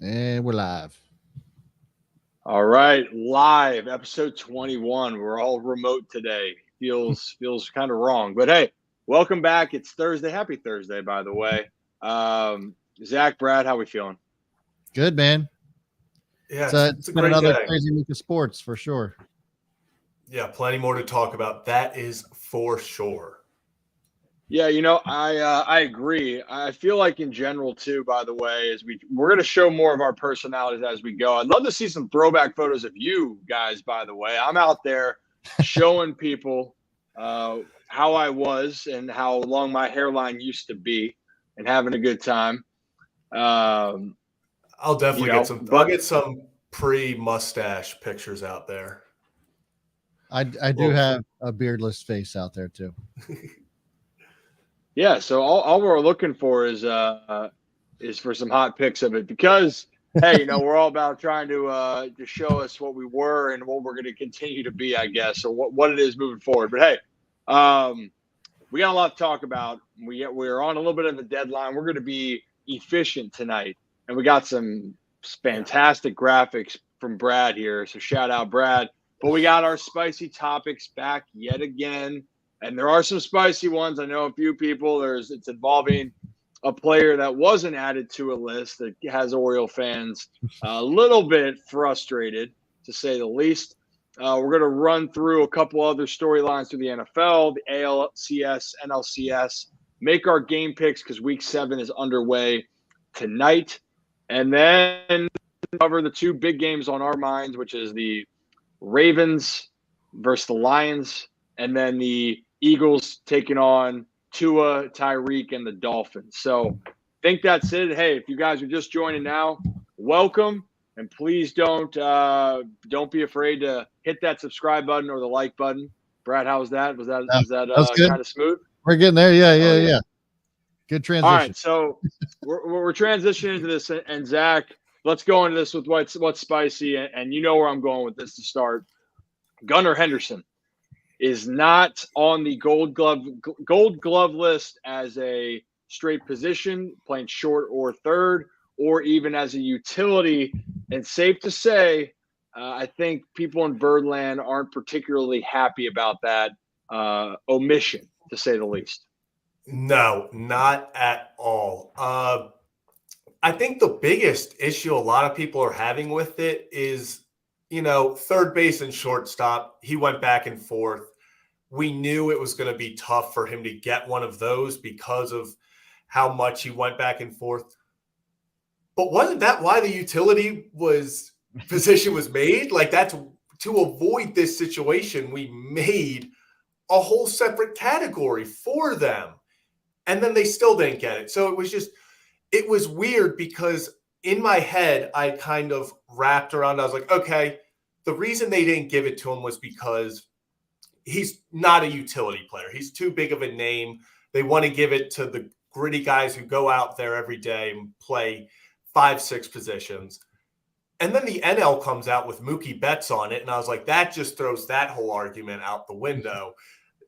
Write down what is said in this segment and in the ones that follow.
And we're live. All right, live episode 21. We're all remote today. Feels kind of wrong, but hey, welcome back. It's Thursday. Happy Thursday, by the way. Zach, Brad, how we feeling? Good, man. Yeah, It's it's a been great another day. crazy week of sports for sure. Yeah, plenty more to talk about. That is for sure. Yeah, I agree. I feel like in general too. By the way, as we're going to show more of our personalities as we go. I'd love to see some throwback photos of you guys. By the way, I'm out there showing people how I was and how long my hairline used to be, and having a good time. Um, I'll definitely get some. I'll but get some pre-mustache pictures out there. I do Well, have a beardless face out there too. yeah, so all we're looking for is for some hot pics of it because hey, we're all about trying to show us what we were and what we're going to continue to be, I guess, or what it is moving forward. But hey, we got a lot to talk about. We're on a little bit of a deadline. We're going to be efficient tonight, and we got some fantastic graphics from Brad here. So shout out Brad. But we got our spicy topics back yet again, and there are some spicy ones. I know a few people. It's involving a player that wasn't added to a list that has Oriole fans a little bit frustrated, to say the least. We're going to run through a couple other storylines through the NFL, the ALCS, NLCS, make our game picks because Week 7 is underway tonight, and then cover the two big games on our minds, which is the Ravens versus the Lions, and then the Eagles taking on Tua, Tyreek, and the Dolphins. So I think that's it. Hey, if you guys are just joining now, welcome. And please don't be afraid to hit that subscribe button or the like button. Brad, how was that? Was that good. kind of smooth? We're getting there. Oh, Yeah. Good transition. All right, so we're transitioning into this, and Zach, let's go into this with what's spicy, and you know where I'm going with this to start. Gunnar Henderson is not on the Gold Glove list as a straight position, playing short or third, or even as a utility. And safe to say, I think people in Birdland aren't particularly happy about that omission, to say the least. No, not at all. I think the biggest issue a lot of people are having with it is, third base and shortstop. He went back and forth. We knew it was going to be tough for him to get one of those because of how much he went back and forth. But wasn't that why the utility position was made? Like, that's to avoid this situation. We made a whole separate category for them, and then they still didn't get it. So it was weird because in my head, I kind of wrapped around. I was like, okay, the reason they didn't give it to him was because he's not a utility player. He's too big of a name. They want to give it to the gritty guys who go out there every day and play 5-6 positions. And then the NL comes out with Mookie Betts on it. And I was like, that just throws that whole argument out the window.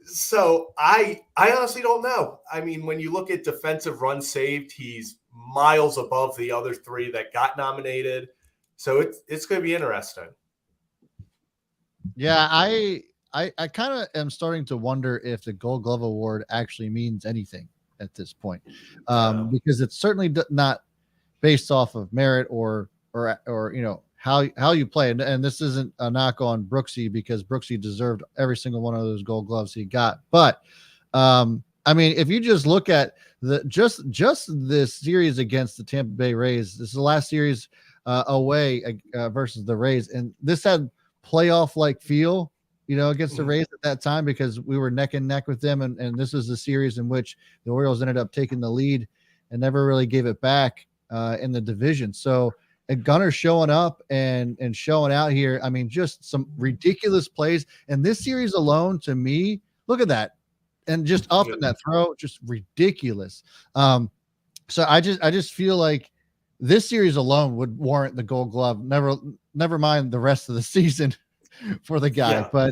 So I honestly don't know. I mean, when you look at defensive runs saved, he's miles above the other three that got nominated. So it's going to be interesting. Yeah, I kind of am starting to wonder if the Gold Glove Award actually means anything at this point, because it's certainly not based off of merit or how you play. And this isn't a knock on Brooksy, because Brooksy deserved every single one of those Gold Gloves he got. But I mean, if you just look at just this series against the Tampa Bay Rays, this is the last series away versus the Rays, and this had playoff like feel, against the Rays at that time, because we were neck and neck with them, and this was a series in which the Orioles ended up taking the lead and never really gave it back in the division. So, and Gunnar showing up and showing out here, I mean, just some ridiculous plays. And this series alone, to me, look at that, and just up in that throw, just ridiculous. So I just feel like this series alone would warrant the Gold Glove. Never mind the rest of the season for the guy. Yeah.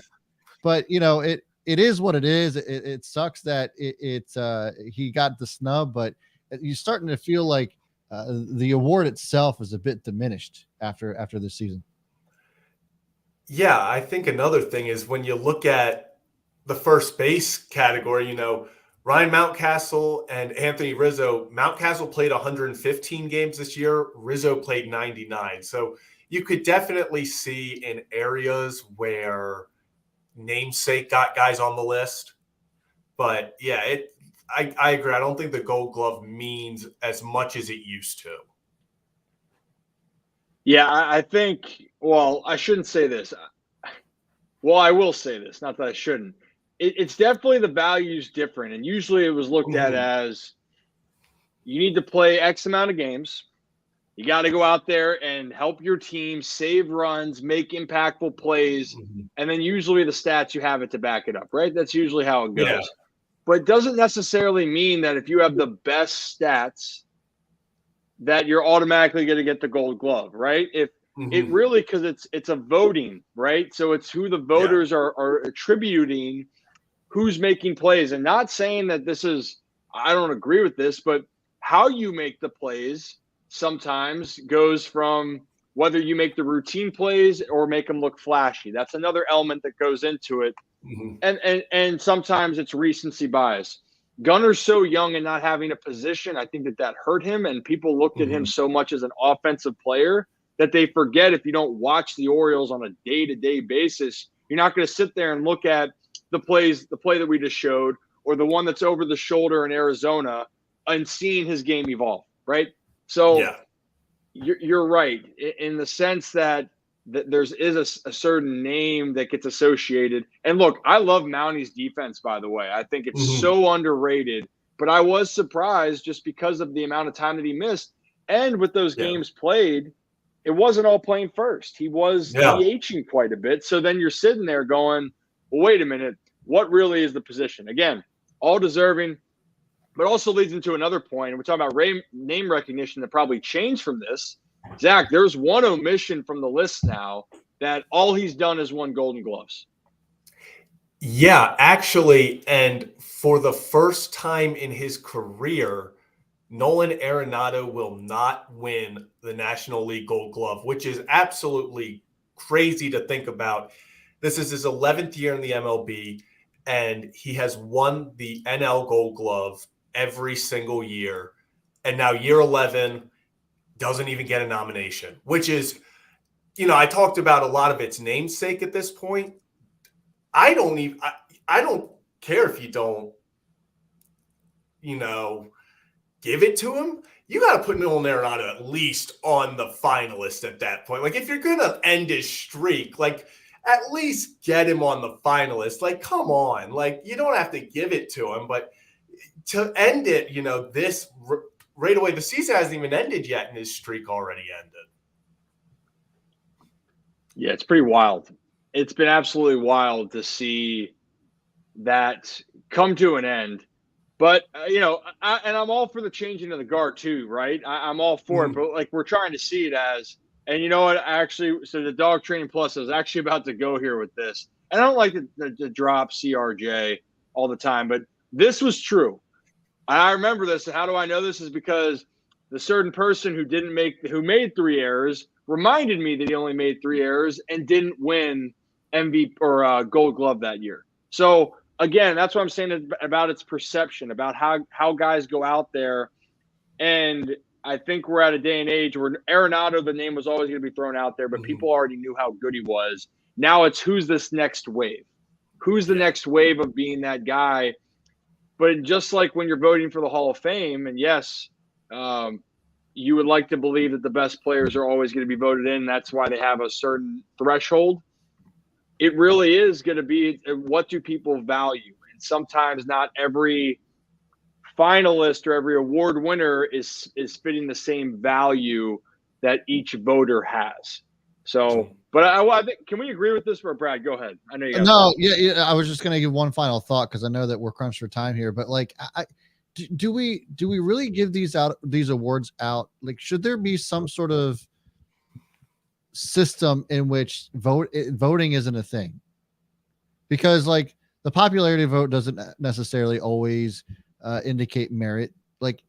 But it is what it is. It sucks that he got the snub, but you're starting to feel like the award itself is a bit diminished after this season. Yeah, I think another thing is when you look at the first base category, Ryan Mountcastle and Anthony Rizzo. Mountcastle played 115 games this year. Rizzo played 99. So you could definitely see in areas where namesake got guys on the list. But yeah, I agree. I don't think the Gold Glove means as much as it used to. Yeah, I think, well, I shouldn't say this. Well, I will say this, not that I shouldn't. It's definitely the value's different. And usually it was looked at as you need to play X amount of games. You got to go out there and help your team save runs, make impactful plays. And then usually the stats, you have it to back it up, right? That's usually how it goes. Yeah. But it doesn't necessarily mean that if you have the best stats that you're automatically going to get the Gold Glove, right? If it really, because it's a voting, right? So it's who the voters are attributing who's making plays, and not saying that this is, I don't agree with this, but how you make the plays sometimes goes from whether you make the routine plays or make them look flashy. That's another element that goes into it. And sometimes it's recency bias. Gunner's so young and not having a position, I think that hurt him, and people looked at him so much as an offensive player that they forget if you don't watch the Orioles on a day-to-day basis, you're not going to sit there and look at the play that we just showed or the one that's over the shoulder in Arizona and seeing his game evolve, right? So you're right in the sense that there's a certain name that gets associated. And look, I love Mounty's defense, by the way. I think it's so underrated, but I was surprised just because of the amount of time that he missed. And with those games played, it wasn't all playing first. He was DHing quite a bit. So then you're sitting there going, well, wait a minute, what really is the position? Again, all deserving, but also leads into another point. We're talking about name recognition that probably changed from this. Zach, there's one omission from the list now that all he's done is won Golden Gloves. Yeah, actually, and for the first time in his career, Nolan Arenado will not win the National League Gold Glove, which is absolutely crazy to think about. This is his 11th year in the MLB, and he has won the NL Gold Glove every single year. And now year 11 doesn't even get a nomination, which is, I talked about a lot of its namesake at this point. I don't care if you don't, give it to him. You got to put Nolan Arenado at least on the finalist at that point. Like, if you're going to end his streak, like, at least get him on the finalist. Like, come on. Like, you don't have to give it to him, but to end it, this right away, the season hasn't even ended yet and his streak already ended. Yeah, it's pretty wild. It's been absolutely wild to see that come to an end. But, and I'm all for the changing of the guard too, right? I'm all for it, but like we're trying to see it as, and you know what, so the Dog Training Plus, I was actually about to go here with this. And I don't like to drop CRJ all the time, but this was true. I remember this. And how do I know this? Is because the certain person who made 3 errors reminded me that he only made 3 errors and didn't win MVP or Gold Glove that year. So again, that's what I'm saying about its perception, about how guys go out there. And I think we're at a day and age where Arenado, the name was always going to be thrown out there, but people already knew how good he was. Now it's who's this next wave? Who's the next wave of being that guy? But just like when you're voting for the Hall of Fame, and yes, you would like to believe that the best players are always going to be voted in. That's why they have a certain threshold. It really is going to be, what do people value? And sometimes not every finalist or every award winner is fitting the same value that each voter has. So, but I think, can we agree with this? Or Brad, go ahead. I know you got no, yeah. I was just going to give one final thought because I know that we're crunched for time here. But like, do we really give these awards out? Like, should there be some sort of system in which voting isn't a thing? Because like the popularity vote doesn't necessarily always indicate merit. Like,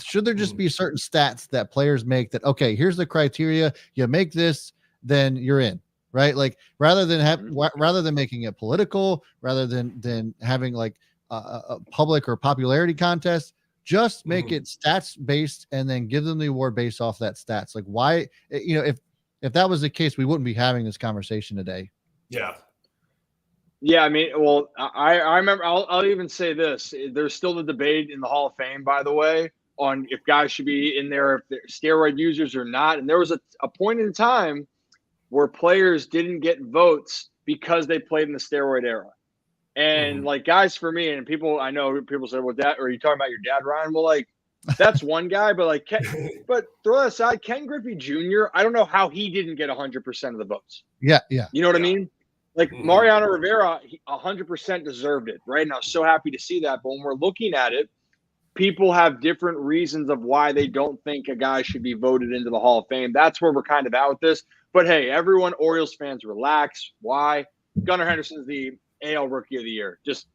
should there just be certain stats that players make that, okay, here's the criteria, you make this, then you're in, right? Like, rather than making it political, rather than having like a public or popularity contest, just make it stats based and then give them the award based off that stats. Like, why, if that was the case, we wouldn't be having this conversation today. Yeah. Yeah, I mean, well, I remember. I'll even say this: there's still the debate in the Hall of Fame, by the way, on if guys should be in there, if they're steroid users or not. And there was a point in time where players didn't get votes because they played in the steroid era. And like guys, for me, and I know people say, "Well, Dad, are you talking about your dad, Ryan?" Well, like that's one guy, but like, but throw that aside, Ken Griffey Jr. I don't know how he didn't get 100% of the votes. Yeah. You know what I mean? Like Mariano Rivera, 100% deserved it, right? And I was so happy to see that. But when we're looking at it, people have different reasons of why they don't think a guy should be voted into the Hall of Fame. That's where we're kind of out with this. But hey, everyone, Orioles fans, relax. Why? Gunnar Henderson's the AL Rookie of the Year. Just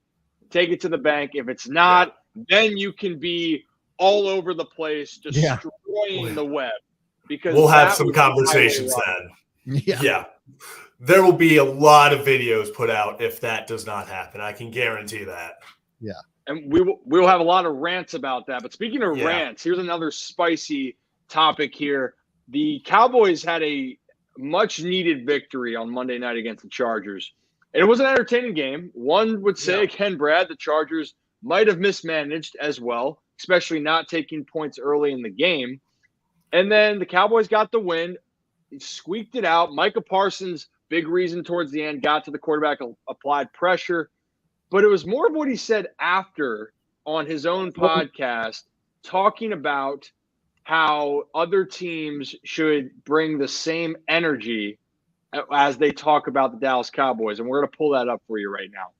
take it to the bank. If it's not, then you can be all over the place, destroying the web. Because we'll have some conversations then. Yeah. There will be a lot of videos put out if that does not happen. I can guarantee that. Yeah. And we'll have a lot of rants about that. But speaking of rants, here's another spicy topic here. The Cowboys had a much-needed victory on Monday night against the Chargers. And it was an entertaining game. One would say, Ken Brad, the Chargers might have mismanaged as well, especially not taking points early in the game. And then the Cowboys got the win, squeaked it out. Micah Parsons, big reason towards the end, got to the quarterback, applied pressure. But it was more of what he said after on his own podcast, talking about how other teams should bring the same energy as they talk about the Dallas Cowboys. And we're going to pull that up for you right now.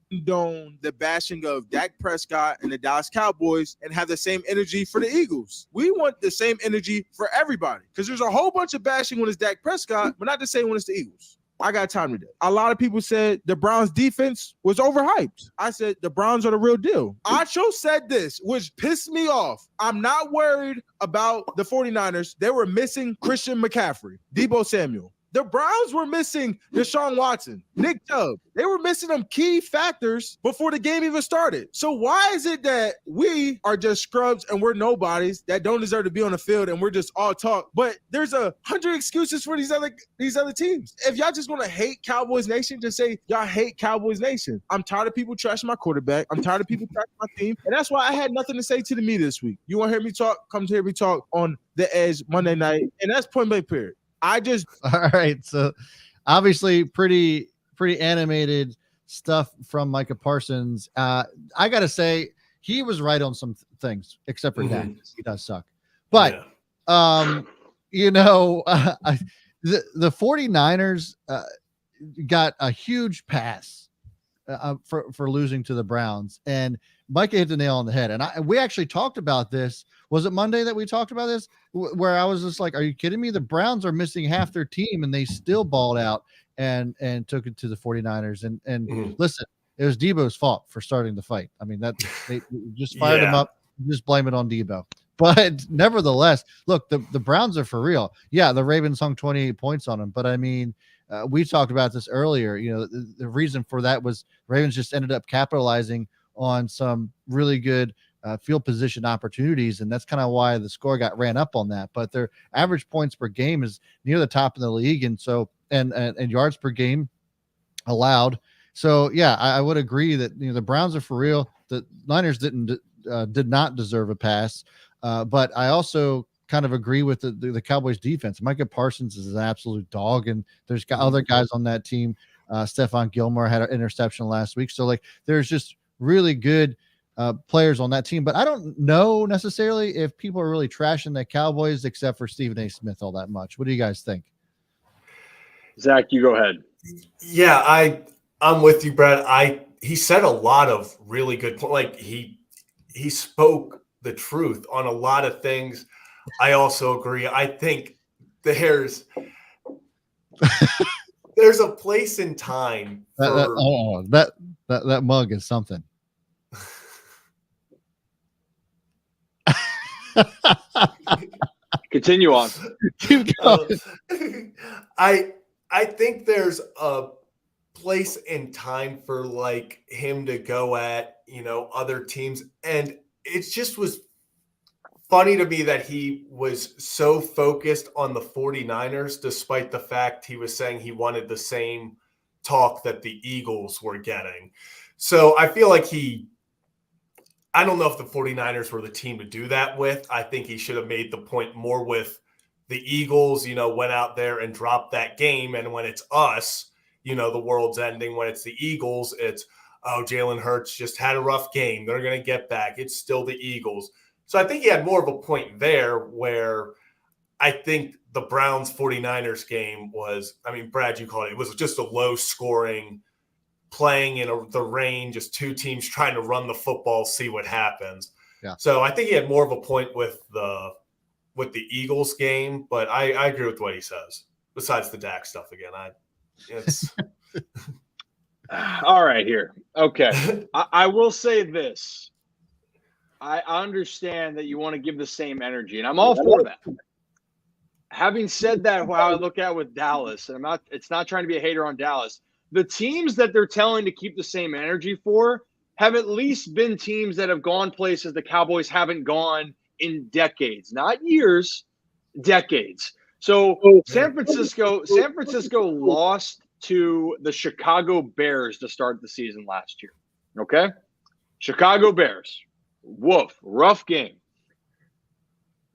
Condone the bashing of Dak Prescott and the Dallas Cowboys and have the same energy for the Eagles. We want the same energy for everybody because there's a whole bunch of bashing when it's Dak Prescott, but not the same when it's the Eagles. I got time today. A lot of people said the Browns defense was overhyped. I said the Browns are the real deal. Acho said this, which pissed me off. I'm not worried about the 49ers. They were missing Christian McCaffrey, Deebo Samuel. The Browns were missing Deshaun Watson, Nick Chubb. They were missing them key factors before the game even started. So why is it that we are just scrubs and we're nobodies that don't deserve to be on the field and we're just all talk? But there's 100 excuses for these other teams. If y'all just want to hate Cowboys Nation, just say y'all hate Cowboys Nation. I'm tired of people trashing my quarterback. I'm tired of people trashing my team. And that's why I had nothing to say to the media this week. You want to hear me talk? Come to hear me talk on The Edge Monday night. And that's point blank period. All right. So obviously pretty animated stuff from Micah Parsons. I got to say he was right on some things, except for Dak. He does suck. But, the 49ers got a huge pass for losing to the Browns. And Micah hit the nail on the head. And we actually talked about this. Was it Monday that we talked about this? Where I was just like, are you kidding me? The Browns are missing half their team and they still balled out and took it to the 49ers. And listen, it was Debo's fault for starting the fight. I mean, they just fired him up, just blame it on Debo. But nevertheless, look, the Browns are for real. Yeah, the Ravens hung 28 points on them. But I mean, we talked about this earlier. The reason for that was Ravens just ended up capitalizing on some really good field position opportunities, and that's kind of why the score got ran up on that. But their average points per game is near the top of the league, and so and yards per game allowed. So yeah, I would agree that the Browns are for real. The Niners did not deserve a pass, but I also kind of agree with the Cowboys defense. Micah Parsons is an absolute dog, and there's got other guys on that team. Stephon Gilmore had an interception last week, so like there's just really good players on that team. But I don't know necessarily if people are really trashing the Cowboys except for Stephen A. Smith all that much. What do you guys think? Zach, you go ahead. Yeah, I'm with you, Brad. He said a lot of really good points. Like he spoke the truth on a lot of things. I also agree. I think there's a place in time for that mug is something. Continue on. Keep going. I think there's a place and time for like him to go at, other teams. And it just was funny to me that he was so focused on the 49ers, despite the fact he was saying he wanted the same talk that the Eagles were getting. So I feel like I don't know if the 49ers were the team to do that with. I think he should have made the point more with the Eagles, went out there and dropped that game. And when it's us, the world's ending. When it's the Eagles, it's, oh, Jalen Hurts just had a rough game. They're going to get back. It's still the Eagles. So I think he had more of a point there where I think the Browns 49ers game was, Brad, you called it was just a low scoring, playing in the rain, just two teams trying to run the football, see what happens. Yeah. So I think he had more of a point with the Eagles game, but I agree with what he says. Besides the Dak stuff again, it's all right here. Okay. I will say this. I understand that you want to give the same energy, and I'm all for that. Having said that, how I look at it with Dallas, and it's not trying to be a hater on Dallas. The teams that they're telling to keep the same energy for have at least been teams that have gone places the Cowboys haven't gone in decades, not years, decades. So San Francisco lost to the Chicago Bears to start the season last year. Okay? Chicago Bears. Woof. Rough game.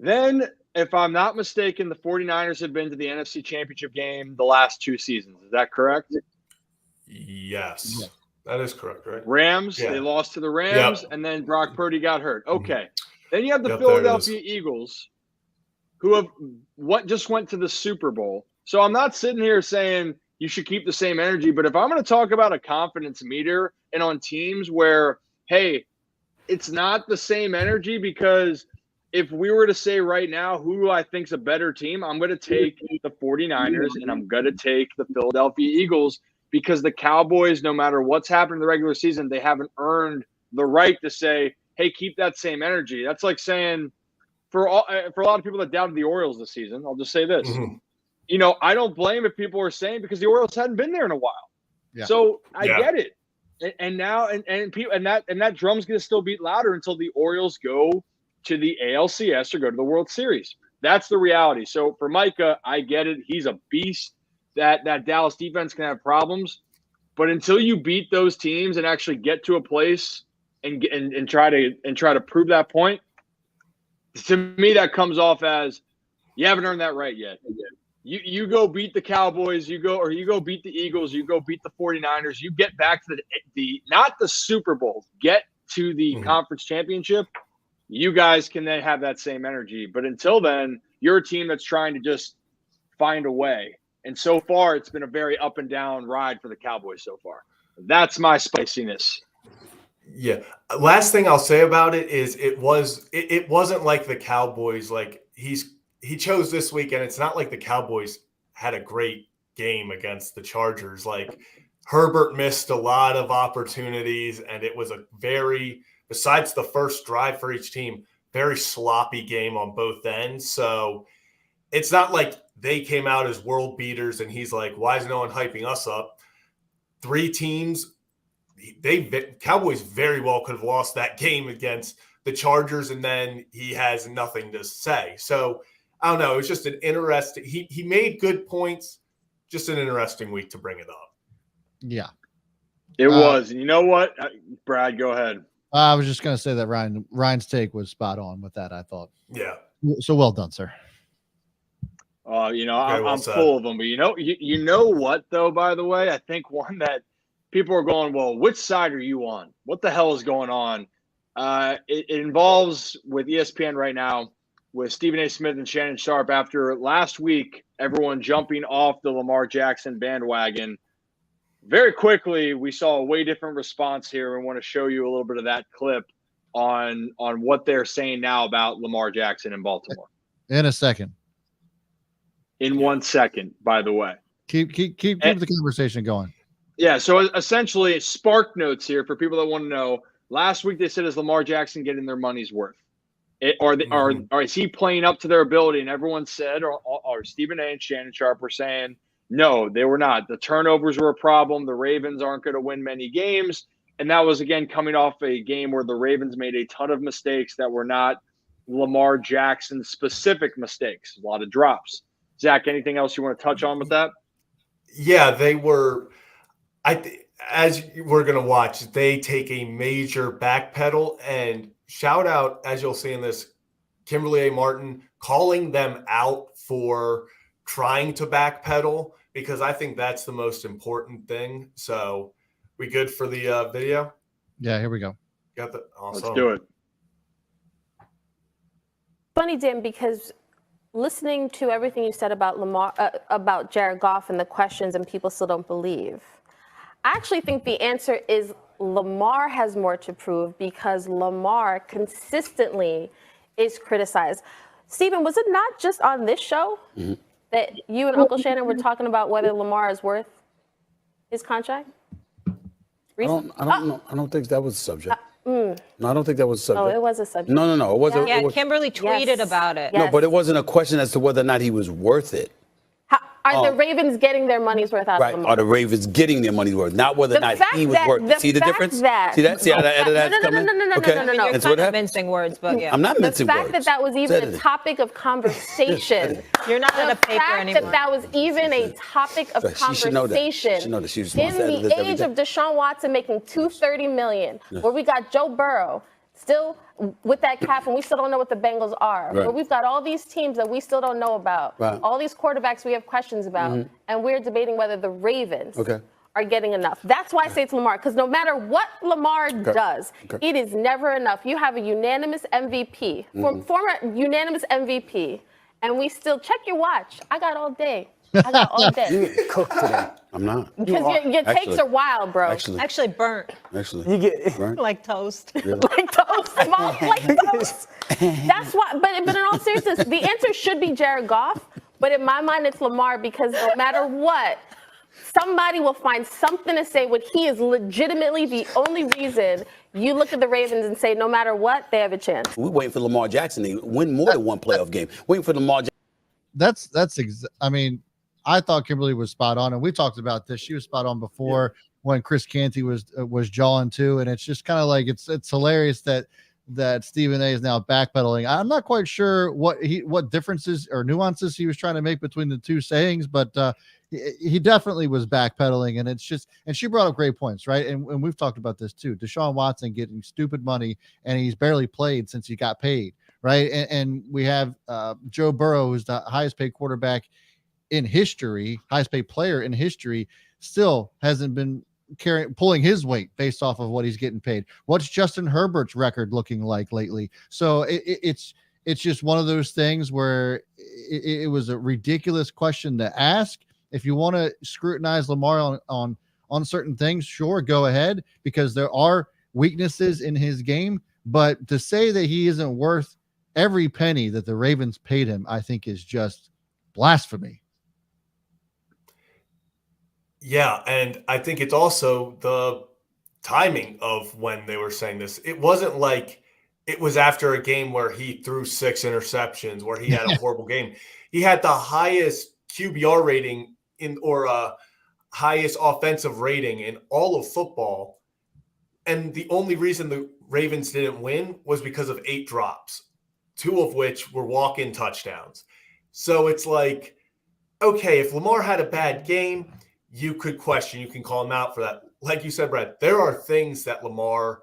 Then, if I'm not mistaken, the 49ers have been to the NFC Championship game the last 2 seasons. Is that correct? Yes. Yeah. That is correct, right? Rams, They lost to the Rams, and then Brock Purdy got hurt. Okay. Then you have the Philadelphia Eagles, who have just went to the Super Bowl. So I'm not sitting here saying you should keep the same energy, but if I'm going to talk about a confidence meter and on teams where, hey, it's not the same energy, because if we were to say right now who I think's a better team, I'm going to take the 49ers and I'm going to take the Philadelphia Eagles, because the Cowboys, no matter what's happened in the regular season, they haven't earned the right to say, hey, keep that same energy. That's like saying for a lot of people that doubted the Orioles this season, I'll just say this. Mm-hmm. I don't blame if people are saying, because the Orioles hadn't been there in a while. Yeah. So I get it. And now people and that drum's going to still beat louder until the Orioles go to the ALCS or go to the World Series. That's the reality. So for Micah, I get it. He's a beast. That Dallas defense can have problems, but until you beat those teams and actually get to a place and try to prove that point, to me that comes off as you haven't earned that right yet. You go beat the Cowboys, you go beat the Eagles, you go beat the 49ers, you get back to the not the Super Bowl, get to the conference championship. You guys can then have that same energy, but until then, you're a team that's trying to just find a way. And so far, it's been a very up and down ride for the Cowboys so far. That's my spiciness. Yeah. Last thing I'll say about it is it wasn't like the Cowboys, like he chose this week, and it's not like the Cowboys had a great game against the Chargers. Like Herbert missed a lot of opportunities, and it was a besides the first drive for each team, very sloppy game on both ends. So it's not like they came out as world beaters and he's like, why is no one hyping us up? 3 teams, Cowboys very well could have lost that game against the Chargers, and then he has nothing to say. So I don't know. It was just an interesting – he made good points, just an interesting week to bring it up. Yeah. It was. And you know what? Brad, go ahead. I was just going to say that Ryan's take was spot on with that, I thought. Yeah. So well done, sir. I'm full of them, but you know what though, by the way, I think one that people are going, well, which side are you on? What the hell is going on? It involves with ESPN right now with Stephen A. Smith and Shannon Sharp after last week, everyone jumping off the Lamar Jackson bandwagon. Very quickly, we saw a way different response here. We want to show you a little bit of that clip on what they're saying now about Lamar Jackson in Baltimore. In a second. In 1 second, by the way. Keep the conversation going. Yeah, so essentially, spark notes here for people that want to know. Last week they said, is Lamar Jackson getting their money's worth? Is he playing up to their ability? And everyone said, or Stephen A. and Shannon Sharp were saying, no, they were not. The turnovers were a problem. The Ravens aren't going to win many games. And that was, again, coming off a game where the Ravens made a ton of mistakes that were not Lamar Jackson specific mistakes, a lot of drops. Zach, anything else you want to touch on with that? Yeah, they were. As we're going to watch, they take a major backpedal, and shout out, as you'll see in this, Kimberly A. Martin calling them out for trying to backpedal, because I think that's the most important thing. So we good for the video? Yeah, here we go. Got the awesome. Let's do it. Funny, Dan, because listening to everything you said about Lamar, about Jared Goff and the questions, and people still don't believe. I actually think the answer is Lamar has more to prove, because Lamar consistently is criticized. Stephen, was it not just on this show that you and Uncle Shannon were talking about whether Lamar is worth his contract? I don't know. I don't think that was the subject. No, I don't think that was the subject. Oh, it was a subject. No. It wasn't. Yeah, it was, Kimberly tweeted about it. No, but it wasn't a question as to whether or not he was worth it. Are the Ravens getting their money's worth out Right. of Lamar? Are the Ravens getting their money's worth? Not whether or not he was worth. See the difference? See that? See how that's coming? No. Okay. I mean, you're That's kind what of happened. mincing words, but yeah. I'm not mincing The words. fact that was even Said a it. topic of conversation. You're not on a paper The anymore. fact that was even a topic of She should know that. conversation She should know that. She was in supposed to edit this the every age day. of Deshaun Watson making $230 million, where we got Joe Burrow still with that cap, and we still don't know what the Bengals are. Right. Where we've got all these teams that we still don't know about, Right. all these quarterbacks we have questions about, and we're debating whether the Ravens Okay. are getting enough. That's why I say it's Lamar, because no matter what Lamar does, it is never enough. You have a unanimous MVP, former unanimous MVP, and we still check your watch. I got all day. I got all day. You get cooked today. I'm not. Because your takes are wild, bro. Actually burnt You get Right? like toast. Like toast, small like toast. That's why. But in all seriousness, the answer should be Jared Goff. But in my mind, it's Lamar, because no matter what, somebody will find something to say when he is legitimately the only reason you look at the Ravens and say, no matter what, they have a chance. We're waiting for Lamar Jackson to win more than one playoff game. Waiting for Lamar Jackson. I mean, I thought Kimberly was spot on, and we talked about this. She was spot on before when Chris Canty was jawing too, and it's just kind of like it's hilarious that Stephen A is now backpedaling. I'm not quite sure what differences or nuances he was trying to make between the two sayings, but he definitely was backpedaling, and it's just, and she brought up great points, right? And we've talked about this too. Deshaun Watson getting stupid money, and he's barely played since he got paid, right? And we have Joe Burrow, who's the highest paid quarterback in history, highest paid player in history, still hasn't been pulling his weight based off of what he's getting paid. What's Justin Herbert's record looking like lately? So it's just one of those things where it was a ridiculous question to ask. If you want to scrutinize Lamar on certain things, sure, go ahead, because there are weaknesses in his game. But to say that he isn't worth every penny that the Ravens paid him, I think is just blasphemy. Yeah, and I think it's also the timing of when they were saying this. It wasn't like it was after a game where he threw 6 interceptions, where he had a horrible game. He had the highest QBR rating highest offensive rating in all of football. And the only reason the Ravens didn't win was because of 8 drops, 2 of which were walk-in touchdowns. So it's like, okay, if Lamar had a bad game, you could question, you can call him out for that. Like you said, Brad, there are things that Lamar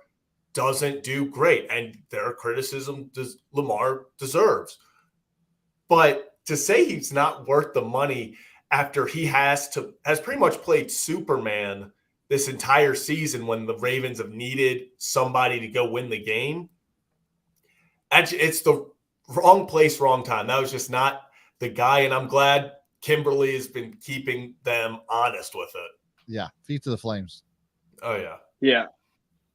doesn't do great, and there are criticism Lamar deserves. But to say he's not worth the money after he has pretty much played Superman this entire season when the Ravens have needed somebody to go win the game, it's the wrong place, wrong time. That was just not the guy, and I'm glad Kimberly has been keeping them honest with it. Yeah, feet to the flames. Oh, yeah. Yeah.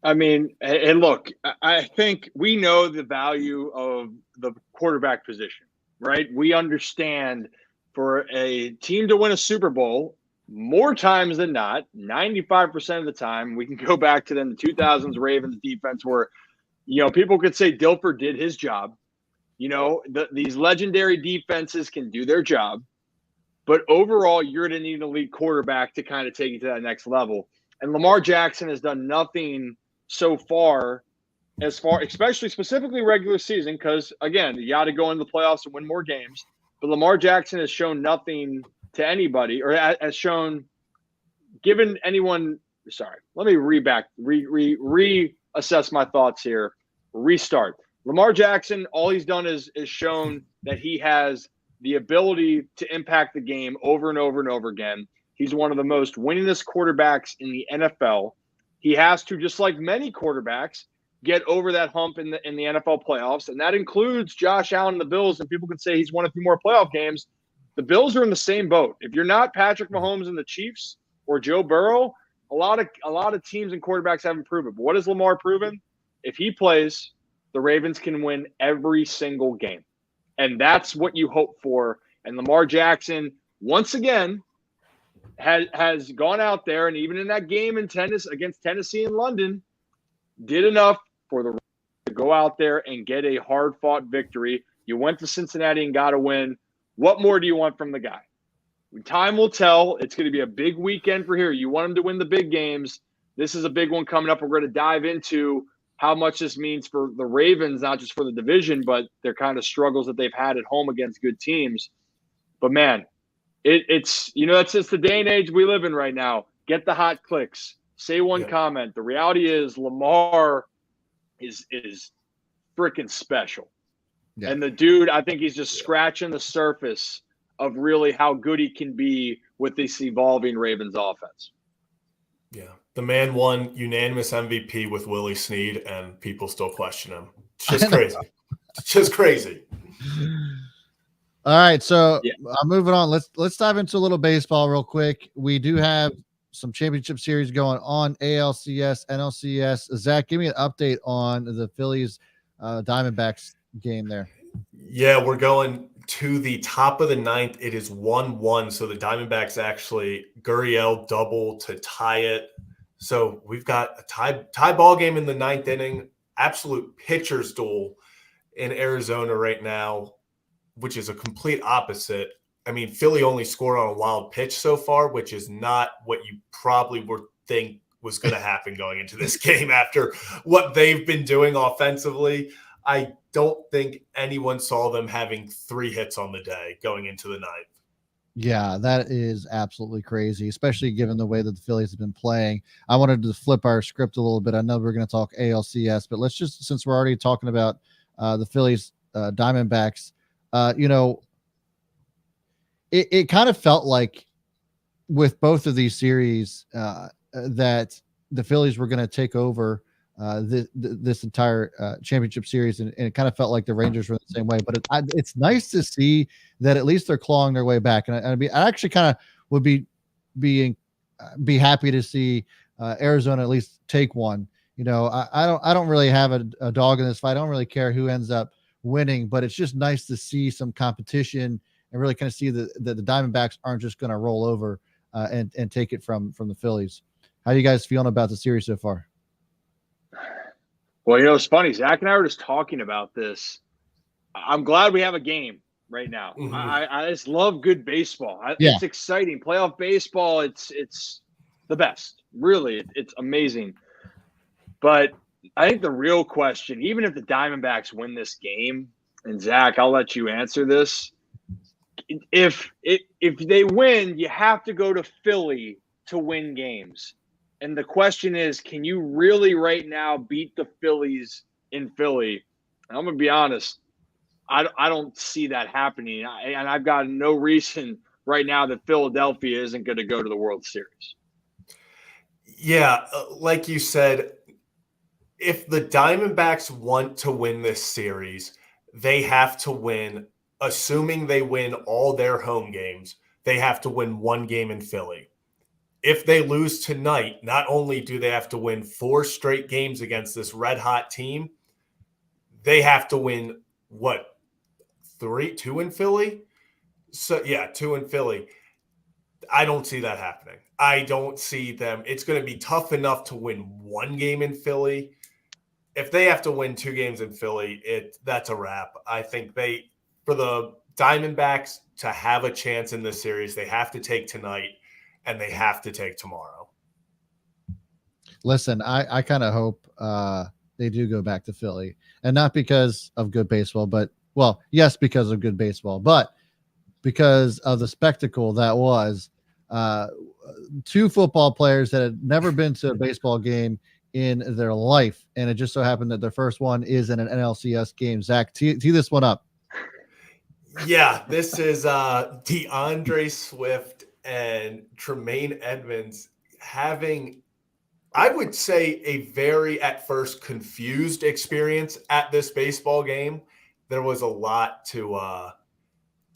I mean, and look, I think we know the value of the quarterback position, right? We understand for a team to win a Super Bowl, more times than not, 95% of the time, we can go back to the 2000s Ravens defense where, people could say Dilfer did his job, These legendary defenses can do their job, but overall, you're going to need an elite quarterback to kind of take you to that next level. And Lamar Jackson has done nothing so far, especially specifically regular season, because, again, you got to go into the playoffs and win more games. But Lamar Jackson has shown nothing to anybody, or has shown, given anyone – sorry, let me reassess my thoughts here, restart. Lamar Jackson, all he's done is shown that he has the ability to impact the game over and over and over again. He's one of the most winningest quarterbacks in the NFL. He has to, just like many quarterbacks, get over that hump in the NFL playoffs, and that includes Josh Allen and the Bills, and people can say he's won a few more playoff games. The Bills are in the same boat. If you're not Patrick Mahomes and the Chiefs or Joe Burrow, a lot of teams and quarterbacks haven't proven. But what has Lamar proven? If he plays, the Ravens can win every single game. And that's what you hope for. And Lamar Jackson, once again, has gone out there, and even in that game in tennis against Tennessee in London, did enough for the Ravens to go out there and get a hard-fought victory. You went to Cincinnati and got a win. What more do you want from the guy? Time will tell. It's going to be a big weekend for here. You want him to win the big games. This is a big one coming up. We're going to dive into how much this means for the Ravens, not just for the division, but their kind of struggles that they've had at home against good teams. But, man, it's that's just the day and age we live in right now. Get the hot clicks. Say one comment. The reality is Lamar is freaking special. Yeah. And the dude, I think he's just scratching the surface of really how good he can be with this evolving Ravens offense. Yeah. The man won unanimous MVP with Willie Snead, and people still question him. It's just crazy. It's just crazy. All right, so I'm moving on. Let's dive into a little baseball real quick. We do have some championship series going on, ALCS, NLCS. Zach, give me an update on the Phillies Diamondbacks game there. Yeah, we're going to the top of the ninth. It is 1-1, so the Diamondbacks actually Gurriel double to tie it. So we've got a tie ball game in the ninth inning, absolute pitcher's duel in Arizona right now, which is a complete opposite. I mean, Philly only scored on a wild pitch so far, which is not what you probably would think was going to happen going into this game after what they've been doing offensively. I don't think anyone saw them having 3 hits on the day going into the ninth. Yeah, that is absolutely crazy, especially given the way that the Phillies have been playing. I wanted to flip our script a little bit. I know we're going to talk ALCS, but let's just, since we're already talking about the Phillies Diamondbacks, it kind of felt like with both of these series that the Phillies were going to take over this entire championship series, and it kind of felt like the Rangers were the same way. But it's nice to see that at least they're clawing their way back, and I actually kind of would be happy to see Arizona at least take one. I don't really have a dog in this fight. I don't really care who ends up winning, but it's just nice to see some competition and really kind of see that the Diamondbacks aren't just going to roll over and take it from the Phillies. How are you guys feeling about the series so far? Well, it's funny. Zach and I were just talking about this. I'm glad we have a game right now. Mm-hmm. I just love good baseball. It's exciting. Playoff baseball, it's the best. Really, it's amazing. But I think the real question, even if the Diamondbacks win this game, and Zach, I'll let you answer this. If they win, you have to go to Philly to win games. And the question is, can you really right now beat the Phillies in Philly? And I'm going to be honest, I don't see that happening. And I've got no reason right now that Philadelphia isn't going to go to the World Series. Yeah, like you said, if the Diamondbacks want to win this series, they have to win, assuming they win all their home games, they have to win 1 game in Philly. If they lose tonight, not only do they have to win 4 straight games against this red-hot team, they have to win, 2 in Philly? So, 2 in Philly. I don't see that happening. I don't see them. It's going to be tough enough to win 1 game in Philly. if they have to win 2 games in Philly, that's a wrap. I think for the Diamondbacks to have a chance in this series, they have to take tonight and they have to take tomorrow. Listen, I kind of hope they do go back to Philly, and not because of good baseball, but yes, because of good baseball, but because of the spectacle that was 2 football players that had never been to a baseball game in their life, and it just so happened that their first one is in an NLCS game. Zach, tee this one up. Yeah, this is DeAndre Swift and Tremaine Edmonds having, I would say, a very, at first, confused experience at this baseball game. There was a lot to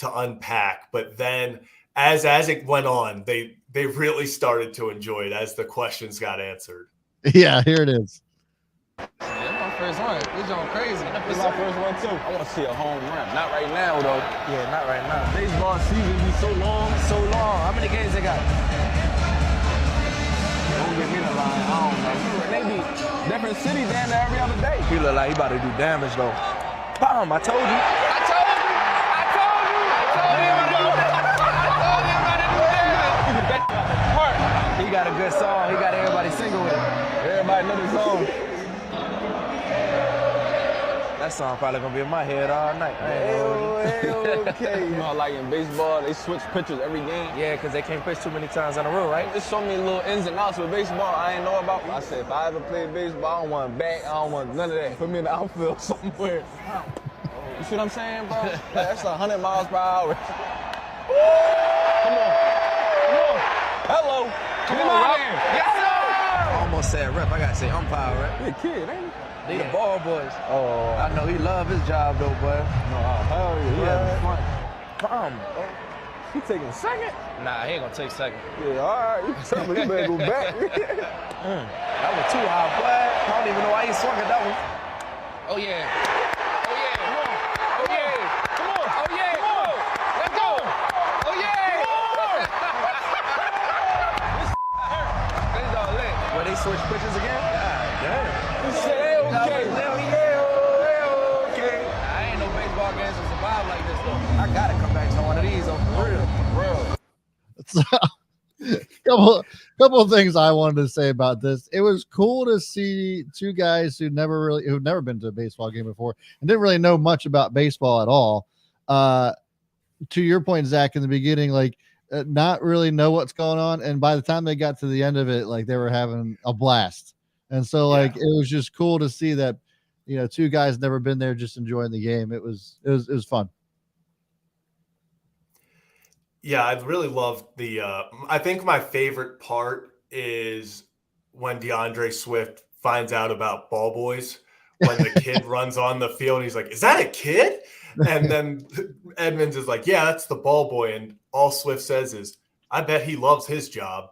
unpack, but then as it went on, they really started to enjoy it as the questions got answered. Yeah, here it is. Yeah, my first one. This going crazy. This is my first one too. I want to see a home run. Not right now though. Yeah, not right now. Baseball season be so long, so long. How many games they got? Don't get me the line. I don't know. Maybe different city down there every other day. He look like he about to do damage though. Bam! I told you. I told you. I told you. I told him about to do damage. He got a good song. He got everybody singing with it. Everybody know the song. That song probably gonna be in my head all night. Okay. You know, like in baseball, they switch pitchers every game. Yeah, because they can't pitch too many times in a row, right? There's so many little ins and outs with baseball I ain't know about. I said, if I ever play baseball, I don't want back. I don't want none of that. Put me in the outfield somewhere. You see what I'm saying, bro? That's 100 miles per hour. Come on. Hello. Come on, right here. Yes, sir. I almost said rep. I gotta say umpire, rep. He a kid, ain't he? They the ball boys. Oh. I know he love his job though, boy. No, hell yeah. He having fun. Come. He taking second? Nah, he ain't gonna take second. Yeah, all right. You tell me, you better go back. That was too high flag. I don't even know why he swung at that one. Oh yeah. Oh yeah. Come on. Oh yeah. Come on. Oh yeah. Come on. Let's go. Oh yeah. This all lit. Well, they switch pitches again? God damn. You said, hey, okay. Okay. I ain't no baseball games to survive like this though. I gotta come back to one of these on for real. So, couple of things I wanted to say about this. It was cool to see 2 guys who've never been to a baseball game before and didn't really know much about baseball at all. To your point, Zach, in the beginning, like not really know what's going on, and by the time they got to the end of it, like they were having a blast. And so, like, it was just cool to see that, 2 guys never been there, just enjoying the game. It was fun. Yeah, I really loved I think my favorite part is when DeAndre Swift finds out about ball boys, when the kid runs on the field and he's like, is that a kid? And then Edmonds is like, yeah, that's the ball boy. And all Swift says is, I bet he loves his job.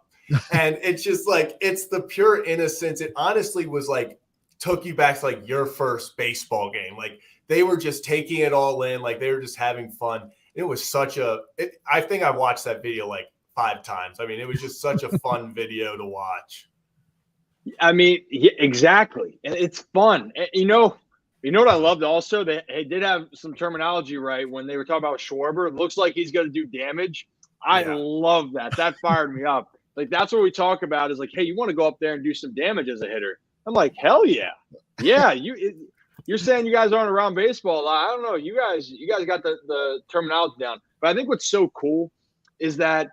And it's just like, it's the pure innocence. It honestly was like, took you back to like your first baseball game. Like they were just taking it all in. Like they were just having fun. It was I think I watched that video like 5 times. I mean, it was just such a fun video to watch. I mean, yeah, exactly. And it's fun. And you know what I loved also? They did have some terminology right when they were talking about Schwarber. It looks like he's going to do damage. I love that. That fired me up. Like, that's what we talk about is like, hey, you want to go up there and do some damage as a hitter. I'm like, hell yeah. Yeah, you're saying you guys aren't around baseball a lot. I don't know. You guys got the terminology down. But I think what's so cool is that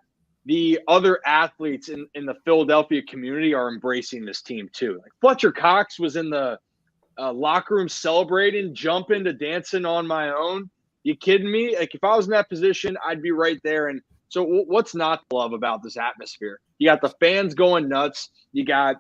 the other athletes in the Philadelphia community are embracing this team too. Like Fletcher Cox was in the locker room celebrating, jumping to dancing on my own. You kidding me? Like if I was in that position, I'd be right there. And so what's not to love about this atmosphere? You got the fans going nuts. You got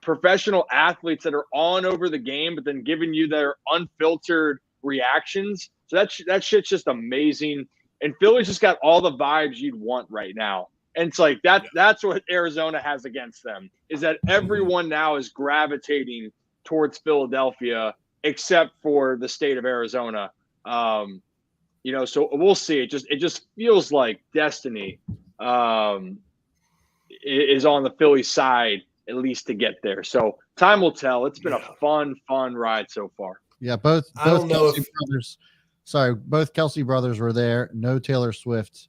professional athletes that are on over the game, but then giving you their unfiltered reactions. So that shit's just amazing. And Philly's just got all the vibes you'd want right now. And it's like that's what Arizona has against them, is that everyone now is gravitating towards Philadelphia except for the state of Arizona. So we'll see. It just feels like destiny is on the Philly side, at least to get there. So time will tell. It's been a fun ride so far. Yeah, both I don't know Kelsey brothers. Sorry, both Kelsey brothers were there. No Taylor Swift.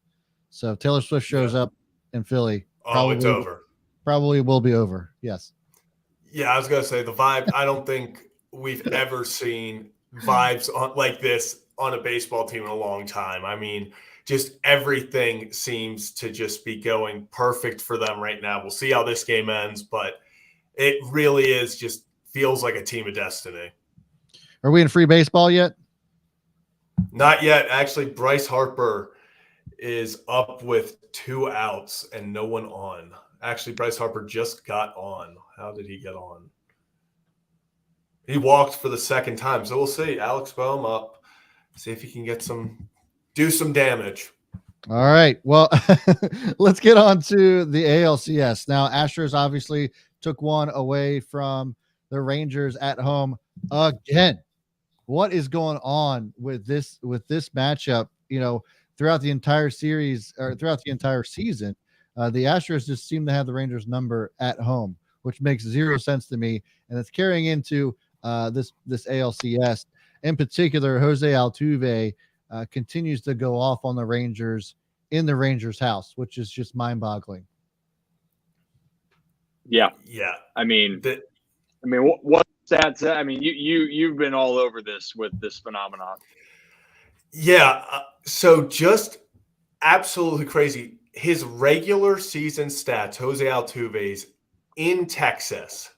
So if Taylor Swift shows up in Philly, it's over. Probably will be over. Yes. Yeah, I was gonna say the vibe. I don't think we've ever seen vibes like this on a baseball team in a long time. I mean, just everything seems to just be going perfect for them right now. We'll see how this game ends, but it really is just feels like a team of destiny. Are we in free baseball yet? Not yet. Actually, Bryce Harper is up with 2 outs and no one on. Actually, Bryce Harper just got on. How did he get on? He walked for the second time. So we'll see. Alex Boehm up. See if he can do some damage. All right. Well, let's get on to the ALCS. Now, Astros obviously took one away from the Rangers at home again. What is going on with this matchup? You know, throughout the entire series or throughout the entire season, the Astros just seem to have the Rangers number at home, which makes zero sense to me. And it's carrying into this ALCS. In particular, Jose Altuve continues to go off on the Rangers in the Rangers' house, which is just mind-boggling. Yeah. I mean, what stats? I mean, you've been all over this with this phenomenon. Yeah. So just absolutely crazy. His regular season stats, Jose Altuve's in Texas.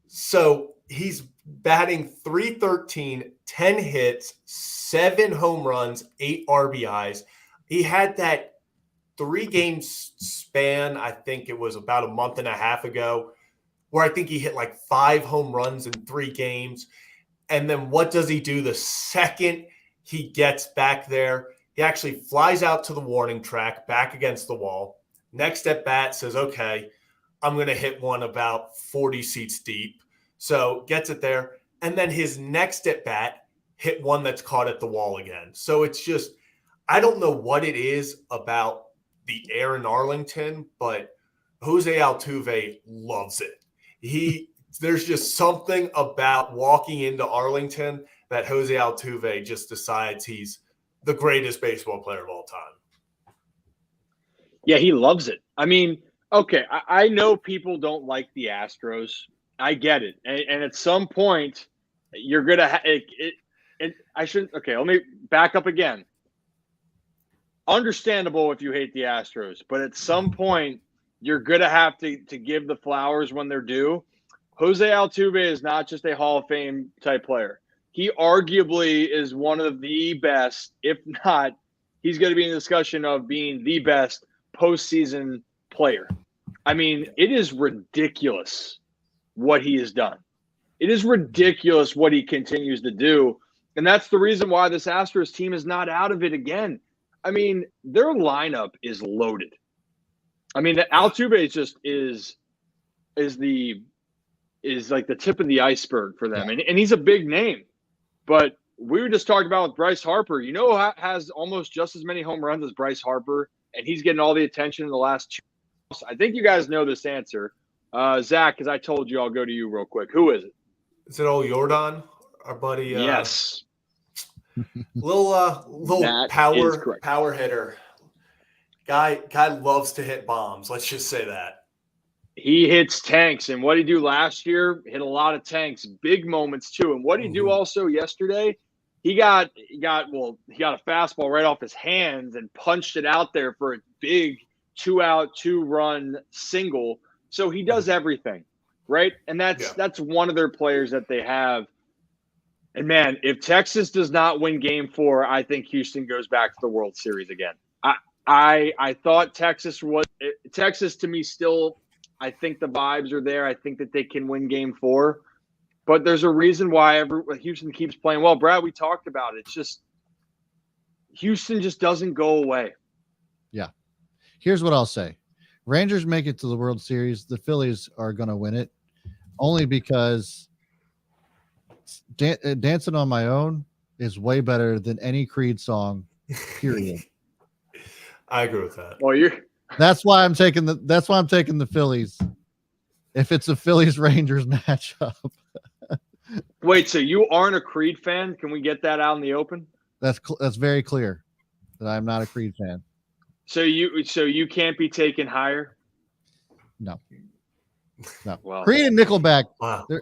So he's batting .313, 10 hits, 7 home runs, 8 RBIs. He had that 3-game span, I think it was about a month and a half ago, where I think he hit like 5 home runs in 3 games. And then what does he do the second he gets back there? He actually flies out to the warning track, back against the wall. Next at bat says, okay, I'm going to hit one about 40 seats deep. So gets it there. And then his next at bat hit one that's caught at the wall again. So it's just, I don't know what it is about the air in Arlington, but Jose Altuve loves it. There's just something about walking into Arlington that Jose Altuve just decides he's the greatest baseball player of all time. Yeah, he loves it. I mean, okay, I know people don't like the Astros. I get it. And at some point, you're going to let me back up again. Understandable if you hate the Astros, but at some point, you're going to have to give the flowers when they're due. Jose Altuve is not just a Hall of Fame type player. He arguably is one of the best, if not, he's going to be in the discussion of being the best postseason player. I mean, it is ridiculous what he has done. It is ridiculous what he continues to do. And that's the reason why this Astros team is not out of it again. I mean, their lineup is loaded. I mean, Altuve is like the tip of the iceberg for them. And he's a big name. But we were just talking about with Bryce Harper. You know, has almost just as many home runs as Bryce Harper, and he's getting all the attention in the last 2. I think you guys know this answer. Zach, because I told you, I'll go to you real quick. Who is it? Is it old Jordan, our buddy? Yes. Little power hitter. Guy loves to hit bombs. Let's just say that. He hits tanks, and what did he do last year? Hit a lot of tanks, big moments too. And what did he do also yesterday? He got a fastball right off his hands and punched it out there for a big 2-out, 2-run single. So he does everything, right? And that's one of their players that they have. And man, if Texas does not win Game 4, I think Houston goes back to the World Series again. I thought Texas to me still. I think the vibes are there. I think that they can win Game 4. But there's a reason why Houston keeps playing well. Brad, we talked about it. It's just Houston just doesn't go away. Yeah. Here's what I'll say. Rangers make it to the World Series. The Phillies are going to win it only because Dancing on My Own is way better than any Creed song, period. I agree with that. Well, That's why I'm taking the Phillies if it's a Phillies Rangers matchup. Wait, so you aren't a Creed fan? Can we get that out in the open? That's very clear that I'm not a Creed fan. So you can't be taken higher? No. Well, Creed and Nickelback. Wow. No,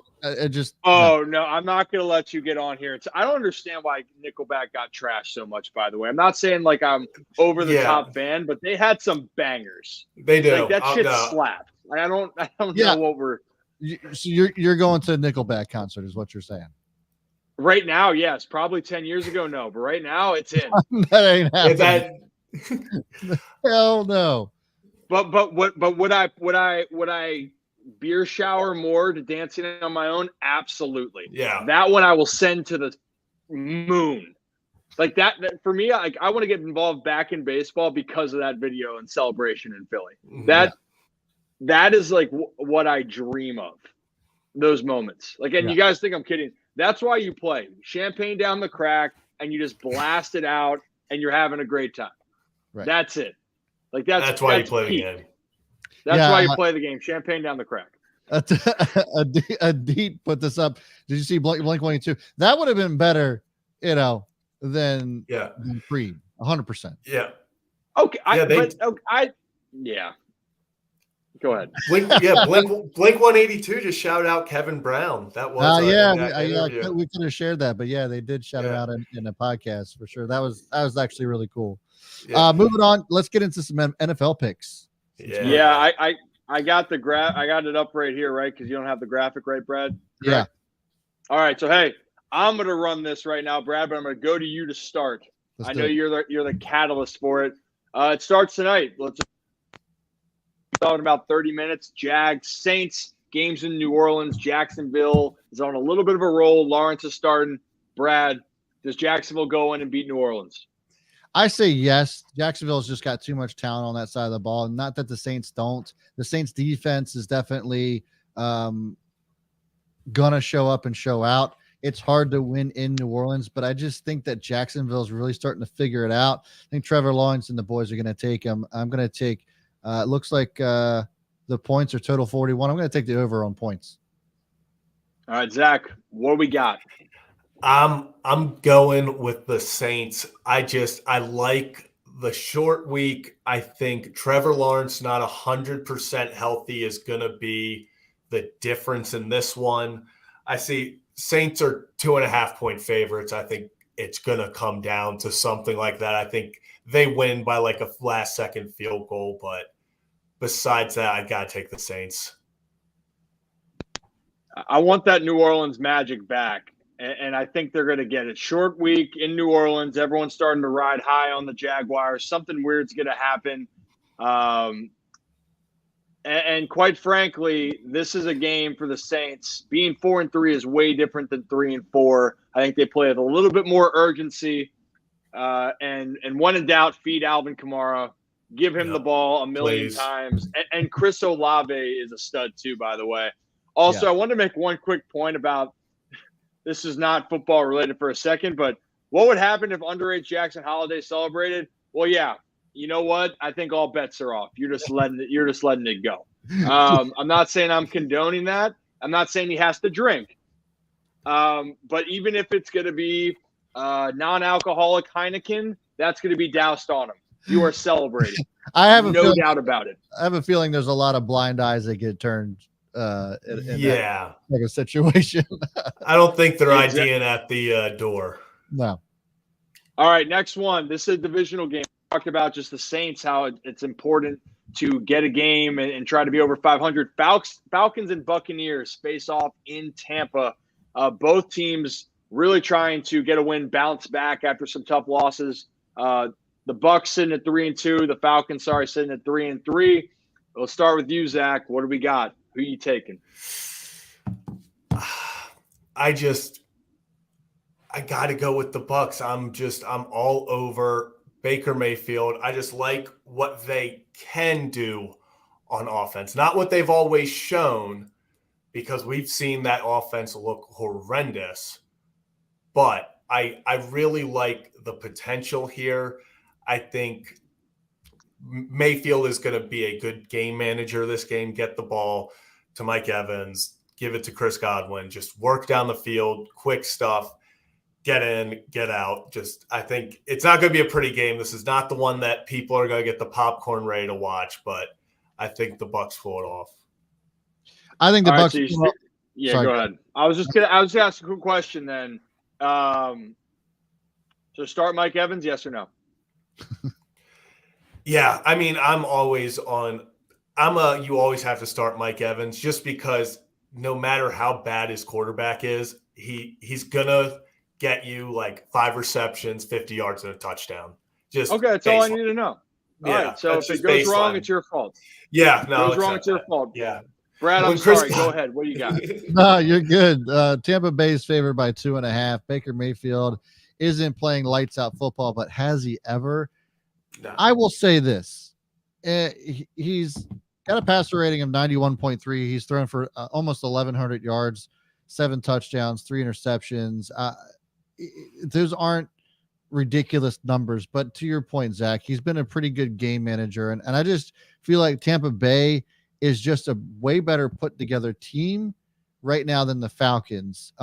I'm not going to let you get on here. I don't understand why Nickelback got trashed so much, by the way. I'm not saying like I'm over the top fan, but they had some bangers. They do. Like that shit slapped. Like, I don't know what we're. So you're going to a Nickelback concert is what you're saying? Right now, yes. Probably 10 years ago, no. But right now, it's in. That ain't happening. Hell no. But would I beer shower more to Dancing on My Own? Absolutely. Yeah. That one I will send to the moon. Like that for me, like I want to get involved back in baseball because of that video and celebration in Philly. That is like what I dream of. Those moments. Like, and you guys think I'm kidding. That's why you play. Champagne down the crack and you just blast it out and you're having a great time. Right. That's it. Like that's why you play the game. That's why you play the game. Champagne down the crack. A deep put this up. Did you see Blink 182? That would have been better, than Creed. 100%. Yeah. Okay. Go ahead. Blink 182 just shouted out Kevin Brown. That was we could have shared that, but they did shout it out in a podcast for sure. That was actually really cool. Moving on, let's get into some NFL picks. I got the I got it up right here, right? Because you don't have the graphic, right, Brad? Yeah. All right, so hey, I'm gonna run this right now, Brad, but I'm gonna go to you to start. I know you're the catalyst for it. It starts tonight. Let's talk about 30 minutes. Jags, Saints, games in New Orleans. Jacksonville is on a little bit of a roll. Lawrence is starting. Brad, does Jacksonville go in and beat New Orleans? I say yes. Jacksonville's just got too much talent on that side of the ball. Not that the Saints don't. The Saints defense is definitely gonna show up and show out. It's hard to win in New Orleans, but I just think that Jacksonville's really starting to figure it out. I think Trevor Lawrence and the boys are going to take him. I'm going to take it looks like the points are total 41. I'm going to take the over on points. All right, Zach, what do we got? I'm going with the Saints. I like the short week. I think Trevor Lawrence not 100% healthy is going to be the difference in this one. I see Saints are 2.5-point favorites. I think it's going to come down to something like that. I think they win by like a last-second field goal, but besides that, I got to take the Saints. I want that New Orleans magic back. And I think they're going to get it. Short week in New Orleans. Everyone's starting to ride high on the Jaguars. Something weird's going to happen. And quite frankly, this is a game for the Saints. Being 4-3 is way different than 3-4. I think they play with a little bit more urgency. And when in doubt, feed Alvin Kamara. Give him the ball a million times. And Chris Olave is a stud too, by the way. Also, I want to make one quick point about – this is not football related for a second, but what would happen if underage Jackson Holiday celebrated? Well, yeah, you know what? I think all bets are off. You're just letting it go. I'm not saying I'm condoning that. I'm not saying he has to drink. But even if it's going to be non-alcoholic Heineken, that's going to be doused on him. You are celebrating. I have no doubt about it. I have a feeling there's a lot of blind eyes that get turned. In that like a situation. I don't think they're IDing at the door. No. All right, next one. This is a divisional game. We talked about just the Saints, how it's important to get a game and try to be over 500. Falcons and Buccaneers face off in Tampa. Both teams really trying to get a win, bounce back after some tough losses. The Bucs sitting at 3-2. The Falcons, sitting at 3-3. We'll start with you, Zach. What do we got? Who are you taking? I got to go with the Bucs. I'm all over Baker Mayfield. I just like what they can do on offense, not what they've always shown, because we've seen that offense look horrendous. But I really like the potential here. I think Mayfield is going to be a good game manager this game, get the ball to Mike Evans, give it to Chris Godwin, just work down the field, quick stuff, get in, get out. Just, I think it's not going to be a pretty game. This is not the one that people are going to get the popcorn ready to watch, but I think the Bucs pull it off. I think the All right, Bucs. so Sorry, go ahead. I was just gonna ask a quick question then. So start Mike Evans, yes or no? Yeah, I mean, I'm always on. You always have to start Mike Evans just because no matter how bad his quarterback is, he's gonna get you like 5 receptions, 50 yards, and a touchdown. Just okay, that's all I need to know. All right, so if it goes wrong, it's your fault. Yeah, no, goes wrong, it's your fault. Yeah, Brad, I'm sorry. Go ahead. What do you got? No, you're good. Tampa Bay is favored by 2.5. Baker Mayfield isn't playing lights out football, but has he ever? No. I will say this: he's got a passer rating of 91.3. He's thrown for almost 1,100 yards, 7 touchdowns, 3 interceptions. Those aren't ridiculous numbers, but to your point, Zach, he's been a pretty good game manager, and I just feel like Tampa Bay is just a way better put together team right now than the Falcons.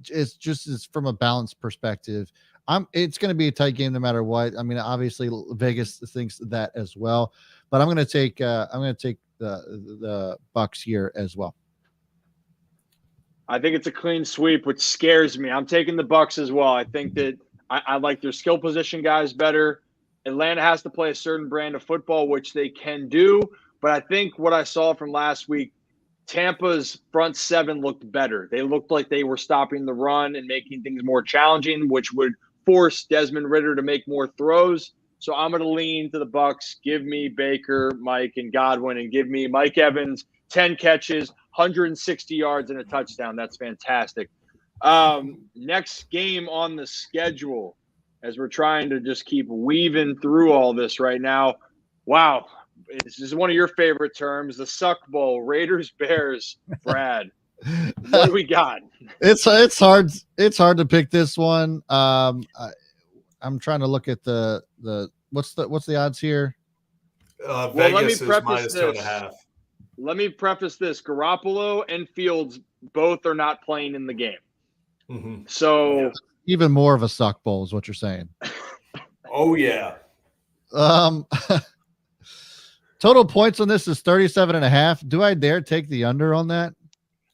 It's from a balance perspective. It's going to be a tight game no matter what. I mean, obviously Vegas thinks that as well, but I'm going to take the Bucs here as well. I think it's a clean sweep, which scares me. I'm taking the Bucs as well. I think that I like their skill position guys better. Atlanta has to play a certain brand of football, which they can do. But I think what I saw from last week, Tampa's front 7 looked better. They looked like they were stopping the run and making things more challenging, which would force Desmond Ridder to make more throws. So I'm going to lean to the Bucs. Give me Baker, Mike, and Godwin, and give me Mike Evans, 10 catches, 160 yards, and a touchdown. That's fantastic. Next game on the schedule, as we're trying to just keep weaving through all this right now. Wow. This is one of your favorite terms, the Suck Bowl, Raiders, Bears. Brad, what do we got? It's hard. It's hard to pick this one. I'm trying to look at the what's the odds here? Vegas is -2.5. Let me preface this: Garoppolo and Fields both are not playing in the game. Mm-hmm. So even more of a Suck Bowl is what you're saying. Oh yeah. Total points on this is 37.5. Do I dare take the under on that?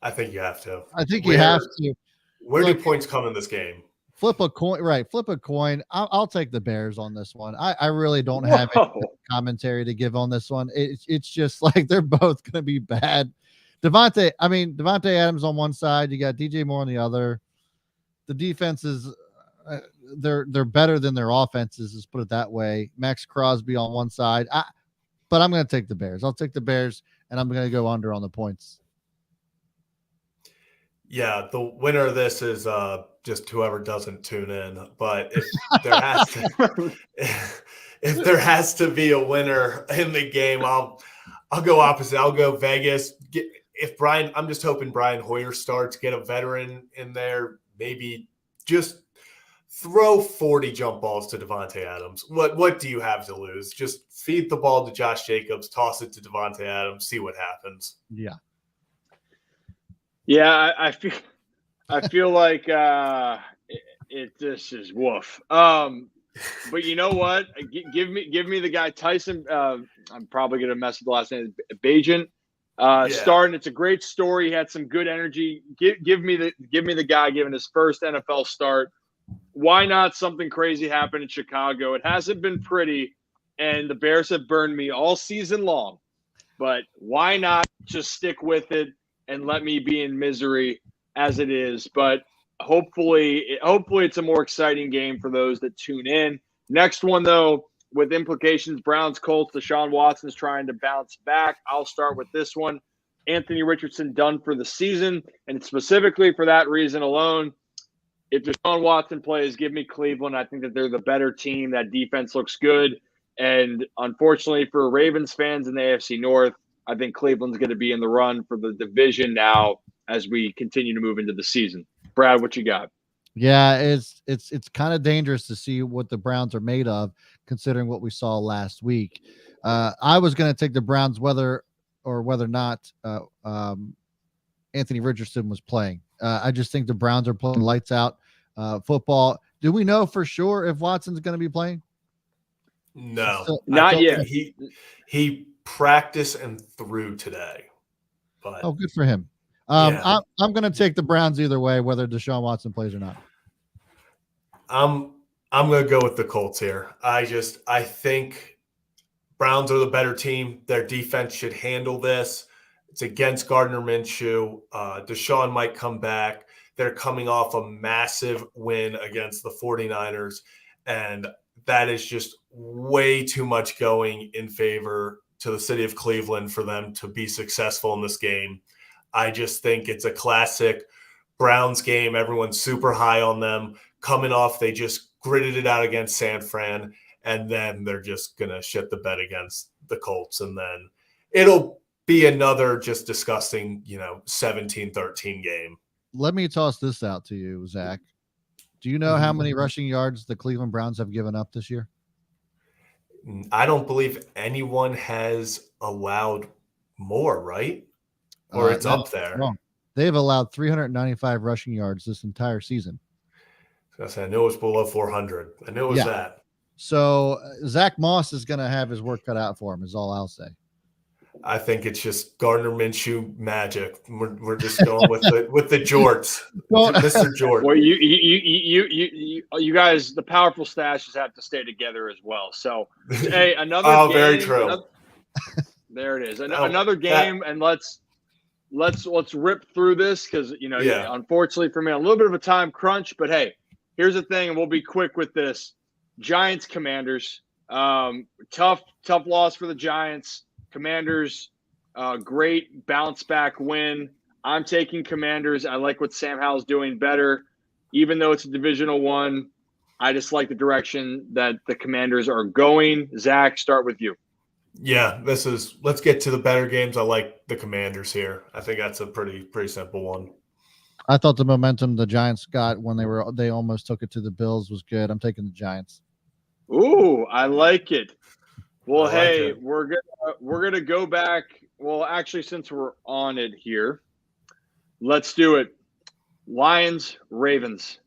I think you have to. I think you have to. Where do points come in this game? Flip a coin, right? Flip a coin. I'll take the Bears on this one. I really don't have any commentary to give on this one. It's just like they're both going to be bad. Devontae Adams on one side. You got DJ Moore on the other. The defenses, they're better than their offenses. Let's put it that way. Max Crosby on one side. But I'm going to take the Bears. I'll take the Bears, and I'm going to go under on the points. Yeah, the winner of this is just whoever doesn't tune in. But if there has to, if there has to be a winner in the game, I'll go opposite. I'll go Vegas. I'm just hoping Brian Hoyer starts. Get a veteran in there. Maybe just throw 40 jump balls to Devontae Adams. What do you have to lose? Just feed the ball to Josh Jacobs, toss it to Devontae Adams, see what happens. Yeah. Yeah, I feel like this is woof. But you know what? Give me the guy Tyson. I'm probably gonna mess with the last name. Bajan. Starting. It's a great story. He had some good energy. Give me the guy giving his first NFL start. Why not something crazy happen in Chicago? It hasn't been pretty, and the Bears have burned me all season long. But why not just stick with it and let me be in misery as it is? But hopefully it's a more exciting game for those that tune in. Next one, though, with implications, Browns, Colts, Deshaun Watson's trying to bounce back. I'll start with this one. Anthony Richardson done for the season, and specifically for that reason alone, if Deshaun Watson plays, give me Cleveland. I think that they're the better team. That defense looks good. And unfortunately for Ravens fans in the AFC North, I think Cleveland's going to be in the run for the division now as we continue to move into the season. Brad, what you got? Yeah, it's kind of dangerous to see what the Browns are made of, considering what we saw last week. I was going to take the Browns whether or whether or not Anthony Richardson was playing. I just think the Browns are playing lights out football. Do we know for sure if Watson's going to be playing? No, not yet. He practiced and threw today. But oh, good for him. I'm going to take the Browns either way, whether Deshaun Watson plays or not. I'm going to go with the Colts here. I think Browns are the better team. Their defense should handle this. It's against Gardner Minshew. Deshaun might come back. They're coming off a massive win against the 49ers, and that is just way too much going in favor to the city of Cleveland for them to be successful in this game. I just think it's a classic Browns game. Everyone's super high on them. Coming off, they just gritted it out against San Fran, and then they're just going to shit the bed against the Colts. And then it'll be another just disgusting, 17-13 game. Let me toss this out to you, Zach. Do you know how many rushing yards the Cleveland Browns have given up this year? I don't believe anyone has allowed more, right? Or it's up there. Wrong. They've allowed 395 rushing yards this entire season. I knew it was below 400. I knew it was that. So Zach Moss is going to have his work cut out for him, is all I'll say. I think it's just Gardner Minshew magic. We're just going with the jorts, Mr. Jordan. Well, you guys, the powerful stashes have to stay together as well. So, hey, another. Oh, game, very true. There it is. Another game, and let's rip through this because unfortunately for me, a little bit of a time crunch. But hey, here's the thing, and we'll be quick with this. Giants Commanders, tough loss for the Giants. Commanders, great bounce back win. I'm taking Commanders. I like what Sam Howell's doing better. Even though it's a divisional one, I just like the direction that the Commanders are going. Zach, start with you. Yeah, let's get to the better games. I like the Commanders here. I think that's a pretty simple one. I thought the momentum the Giants got when they almost took it to the Bills was good. I'm taking the Giants. Ooh, I like it. Well, hey, we're gonna go back. Well, actually, since we're on it here, let's do it. Lions, Ravens.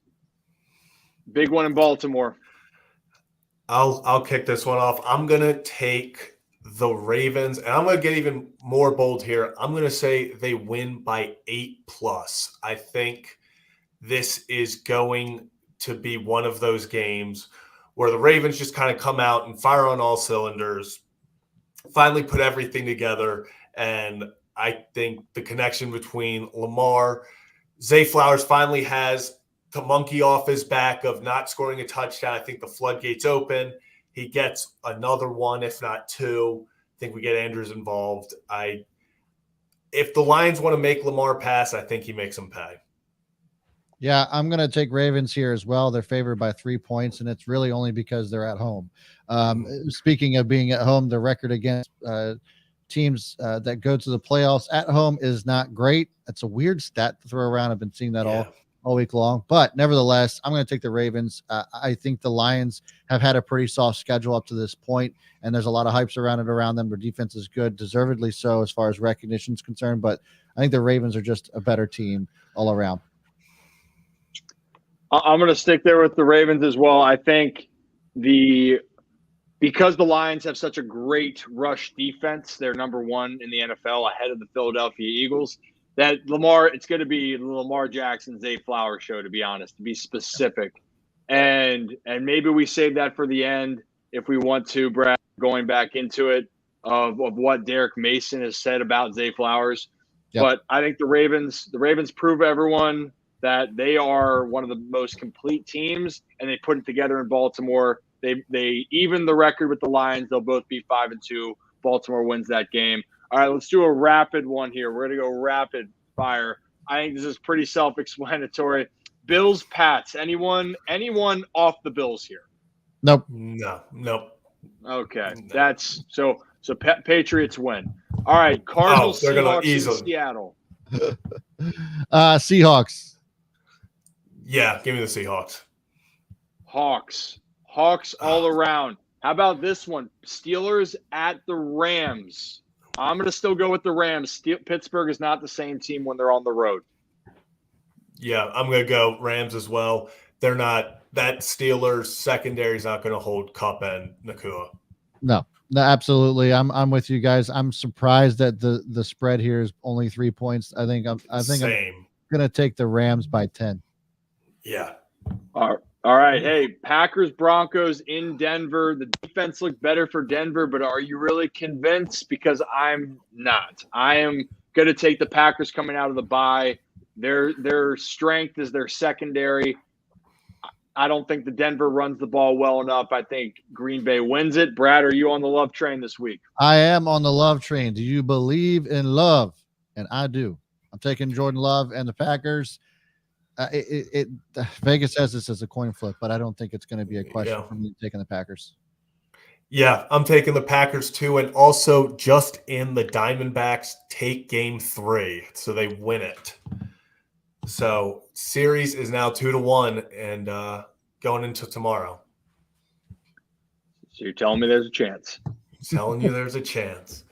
Big one in Baltimore. I'll kick this one off. I'm gonna take the Ravens, and I'm gonna get even more bold here. I'm gonna say they win by 8+. I think this is going to be one of those games where the Ravens just kind of come out and fire on all cylinders, finally put everything together. And I think the connection between Lamar, Zay Flowers finally has the monkey off his back of not scoring a touchdown. I think the floodgates open. He gets another one, if not two. I think we get Andrews involved. If the Lions want to make Lamar pass, I think he makes them pay. Yeah, I'm going to take Ravens here as well. They're favored by 3 points, and it's really only because they're at home. Speaking of being at home, the record against teams that go to the playoffs at home is not great. That's a weird stat to throw around. I've been seeing that all week long. But nevertheless, I'm going to take the Ravens. I think the Lions have had a pretty soft schedule up to this point, and there's a lot of hype around them. Their defense is good, deservedly so as far as recognition is concerned. But I think the Ravens are just a better team all around. I'm going to stick there with the Ravens as well. I think because the Lions have such a great rush defense, they're number one in the NFL ahead of the Philadelphia Eagles, that it's going to be the Lamar Jackson, Zay Flowers show, to be honest, to be specific. And maybe we save that for the end if we want to, Brad, going back into it of what Derek Mason has said about Zay Flowers. Yep. But I think the Ravens prove everyone that they are one of the most complete teams, and they put it together in Baltimore. They even the record with the Lions. They'll both be 5-2. Baltimore wins that game. All right, let's do a rapid one here. We're going to go rapid fire. I think this is pretty self-explanatory. Bills, Pats. Anyone off the Bills here? Nope. Nope. Okay, that's so. Patriots win. All right, Cardinals, Seahawks in Seattle. Seahawks. Yeah, give me the Seahawks. Hawks all around. How about this one? Steelers at the Rams. I'm going to still go with the Rams. Pittsburgh is not the same team when they're on the road. Yeah, I'm going to go Rams as well. They're not – that Steelers secondary is not going to hold Kupp and Nakua. No, absolutely. I'm with you guys. I'm surprised that the spread here is only 3 points. I think I'm going to take the Rams by 10. Yeah. All right. Hey, Packers Broncos in Denver. The defense looked better for Denver, but are you really convinced? Because I'm not. I am going to take the Packers coming out of the bye. Their strength is their secondary. I don't think the Denver runs the ball well enough. I think Green Bay wins it. Brad, are you on the love train this week? I am on the love train. Do you believe in love? And I do. I'm taking Jordan Love and the Packers. Vegas says this as a coin flip, but I don't think it's going to be a question for me taking the Packers. Yeah, I'm taking the Packers too, and also just in the Diamondbacks take game 3, so they win it. So series is now 2-1, and going into tomorrow. So you're telling me there's a chance? I'm telling you, there's a chance.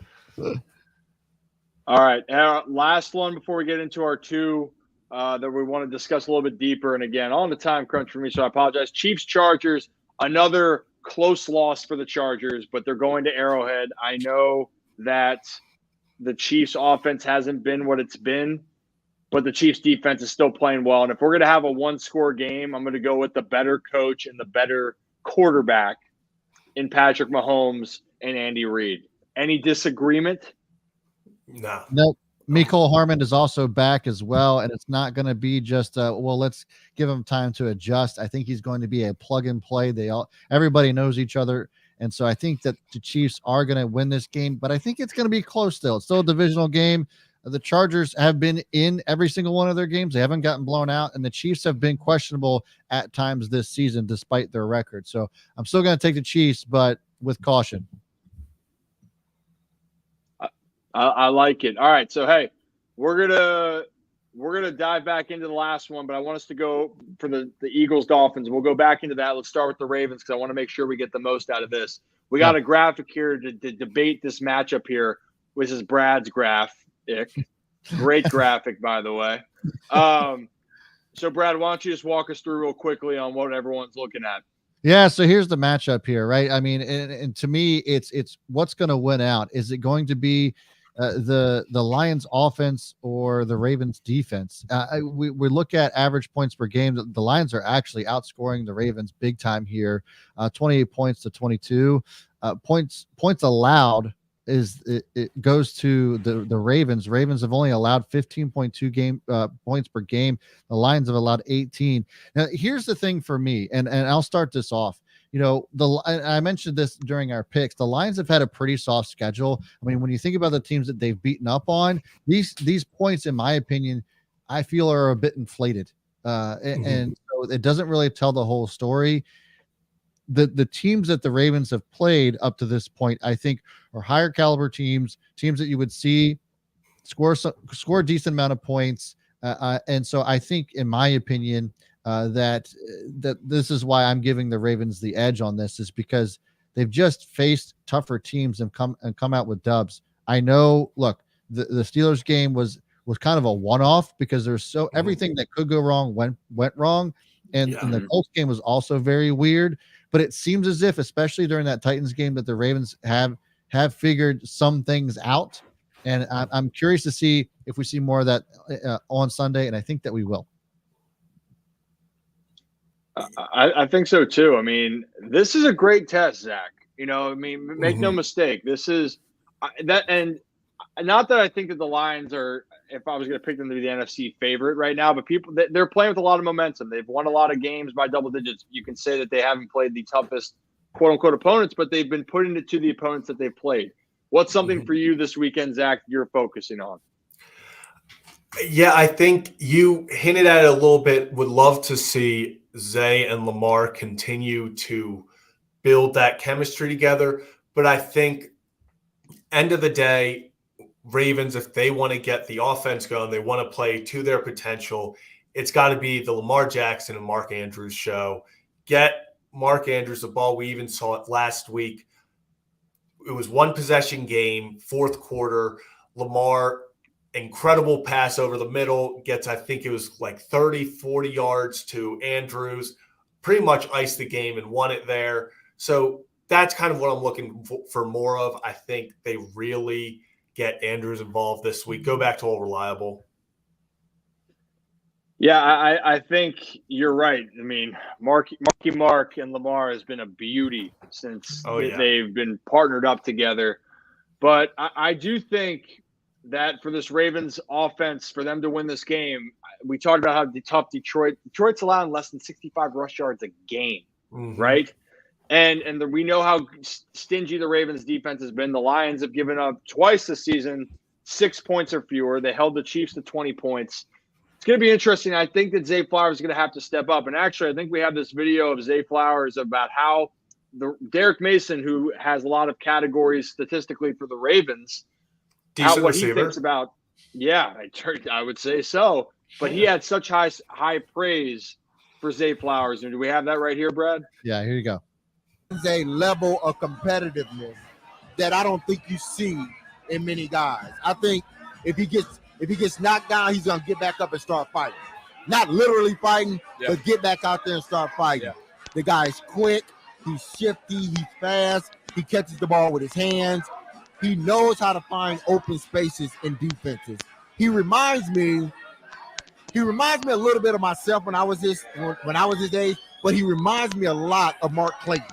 All right, last one before we get into our two that we want to discuss a little bit deeper. And again, on the time crunch for me, so I apologize. Chiefs Chargers, another close loss for the Chargers, but they're going to Arrowhead. I know that the Chiefs offense hasn't been what it's been, but the Chiefs defense is still playing well. And if we're going to have a one-score game, I'm going to go with the better coach and the better quarterback in Patrick Mahomes and Andy Reid. Any disagreement? No. Nope. Mecole Hardman is also back as well, and it's not going to be just let's give him time to adjust. I think he's going to be a plug and play. Everybody knows each other, and so I think that the Chiefs are going to win this game, but I think it's going to be close still. It's still a divisional game. The Chargers have been in every single one of their games. They haven't gotten blown out, and the Chiefs have been questionable at times this season despite their record. So I'm still going to take the Chiefs, but with caution. I like it. All right, so hey, we're gonna dive back into the last one, but I want us to go for the Eagles Dolphins. We'll go back into that. Let's start with the Ravens because I want to make sure we get the most out of this. We got a graphic here to debate this matchup here. This is Brad's graphic. Great graphic, by the way. So Brad, why don't you just walk us through real quickly on what everyone's looking at? Yeah, so here's the matchup here, right? I mean, and to me, it's what's going to win out. Is it going to be the Lions offense or the Ravens defense? We look at average points per game. The Lions are actually outscoring the Ravens big time here, 28 points to 22. Points allowed it goes to the Ravens. Ravens have only allowed 15.2 points per game. The Lions have allowed 18. Now, here's the thing for me, and I'll start this off. You know, I mentioned this during our picks. The Lions have had a pretty soft schedule. I mean, when you think about the teams that they've beaten up on, these points, in my opinion, I feel are a bit inflated. And so it doesn't really tell the whole story. The teams that the Ravens have played up to this point, I think, are higher caliber teams that you would see score a decent amount of points. And so I think, in my opinion, that this is why I'm giving the Ravens the edge on this, is because they've just faced tougher teams and come out with dubs. I know, look, the Steelers game was kind of a one-off because there's everything that could go wrong went wrong. And the Colts game was also very weird, but it seems as if, especially during that Titans game, that the Ravens have figured some things out. And I'm curious to see if we see more of that on Sunday, and I think that we will. I think so too. I mean, this is a great test, Zach. You know, I mean, make no mistake. This is that, and not that I think that the Lions are, if I was going to pick them to be the NFC favorite right now, but they're playing with a lot of momentum. They've won a lot of games by double digits. You can say that they haven't played the toughest quote unquote opponents, but they've been putting it to the opponents that they've played. What's something for you this weekend, Zach, you're focusing on? Yeah, I think you hinted at it a little bit. Would love to see Zay and Lamar continue to build that chemistry together. But I think end of the day, Ravens, if they want to get the offense going, they want to play to their potential, it's got to be the Lamar Jackson and Mark Andrews show. Get Mark Andrews the ball. We even saw it last week. it was one possession game, fourth quarter. Lamar, incredible pass over the middle, gets, I think it was like 30, 40 yards to Andrews, pretty much iced the game and won it there. So that's kind of what I'm looking for more of. I think they really get Andrews involved this week. Go back to all reliable. Yeah, I think you're right. I mean, Marky Mark and Lamar has been a beauty since they've been partnered up together. But I do think that for this Ravens offense, for them to win this game, we talked about how tough Detroit's allowing less than 65 rush yards a game, right? And we know how stingy the Ravens defense has been. The Lions have given up twice this season, 6 points or fewer. They held the Chiefs to 20 points. It's going to be interesting. I think that Zay Flowers is going to have to step up. And actually, I think we have this video of Zay Flowers about how Derek Mason, who has a lot of categories statistically for the Ravens, what he thinks about. Yeah, I would say so. But he had such high praise for Zay Flowers. And do we have that right here, Brad? Yeah, here you go. A level of competitiveness that I don't think you see in many guys. I think if he gets knocked down, he's gonna get back up and start fighting. Not literally fighting, but get back out there and start fighting. Yeah. The guy's quick, he's shifty, he's fast, he catches the ball with his hands. He knows how to find open spaces in defenses. He reminds me a little bit of myself when I was his age, but he reminds me a lot of Mark Clayton.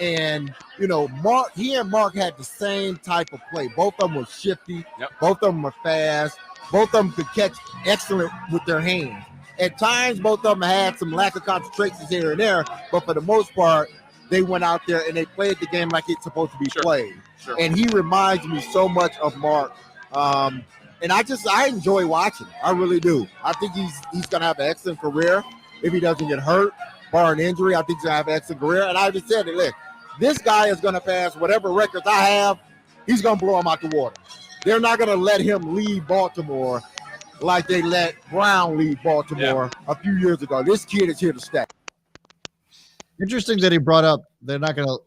And, he and Mark had the same type of play. Both of them were shifty. Yep. Both of them were fast. Both of them could catch excellent with their hands. At times, both of them had some lack of concentration here and there, but for the most part, they went out there and they played the game like it's supposed to be played. Sure. And he reminds me so much of Mark. And I enjoy watching him. I really do. I think he's going to have an excellent career if he doesn't get hurt, barring injury. I think he's going to have an excellent career. And I just said it, look, this guy is going to pass whatever records I have. He's going to blow them out the water. They're not going to let him leave Baltimore like they let Brown leave Baltimore a few years ago. This kid is here to stay. Interesting that he brought up they're not going to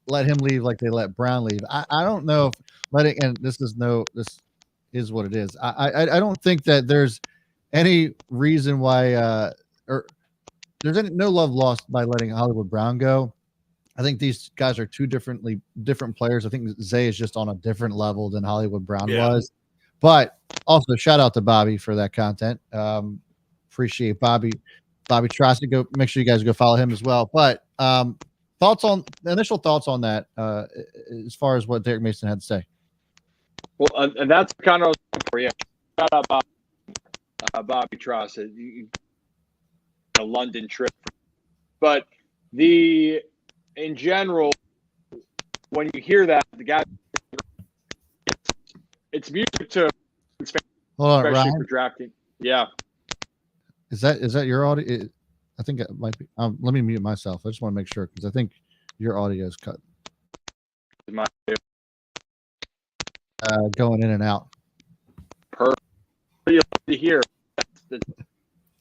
let him leave like they let Brown leave. I don't know if letting, and this is what it is. I don't think that there's any reason why or there's no love lost by letting Hollywood Brown go. I think these guys are two different players. I think Zay is just on a different level than Hollywood Brown was. But also shout out to Bobby for that content. Appreciate Bobby Trosty. Go make sure you guys go follow him as well. But initial thoughts on that as far as what Derek Mason had to say. Well, and that's kind of for you. Shout out Bobby Trosty. A London trip, but in general, when you hear that, the guy, it's music to Hold on, especially Ryan. for drafting. Yeah. Is that your audio? I think it might be. Let me mute myself. I just want to make sure because I think your audio is cut. Going in and out. Perfect. To hear.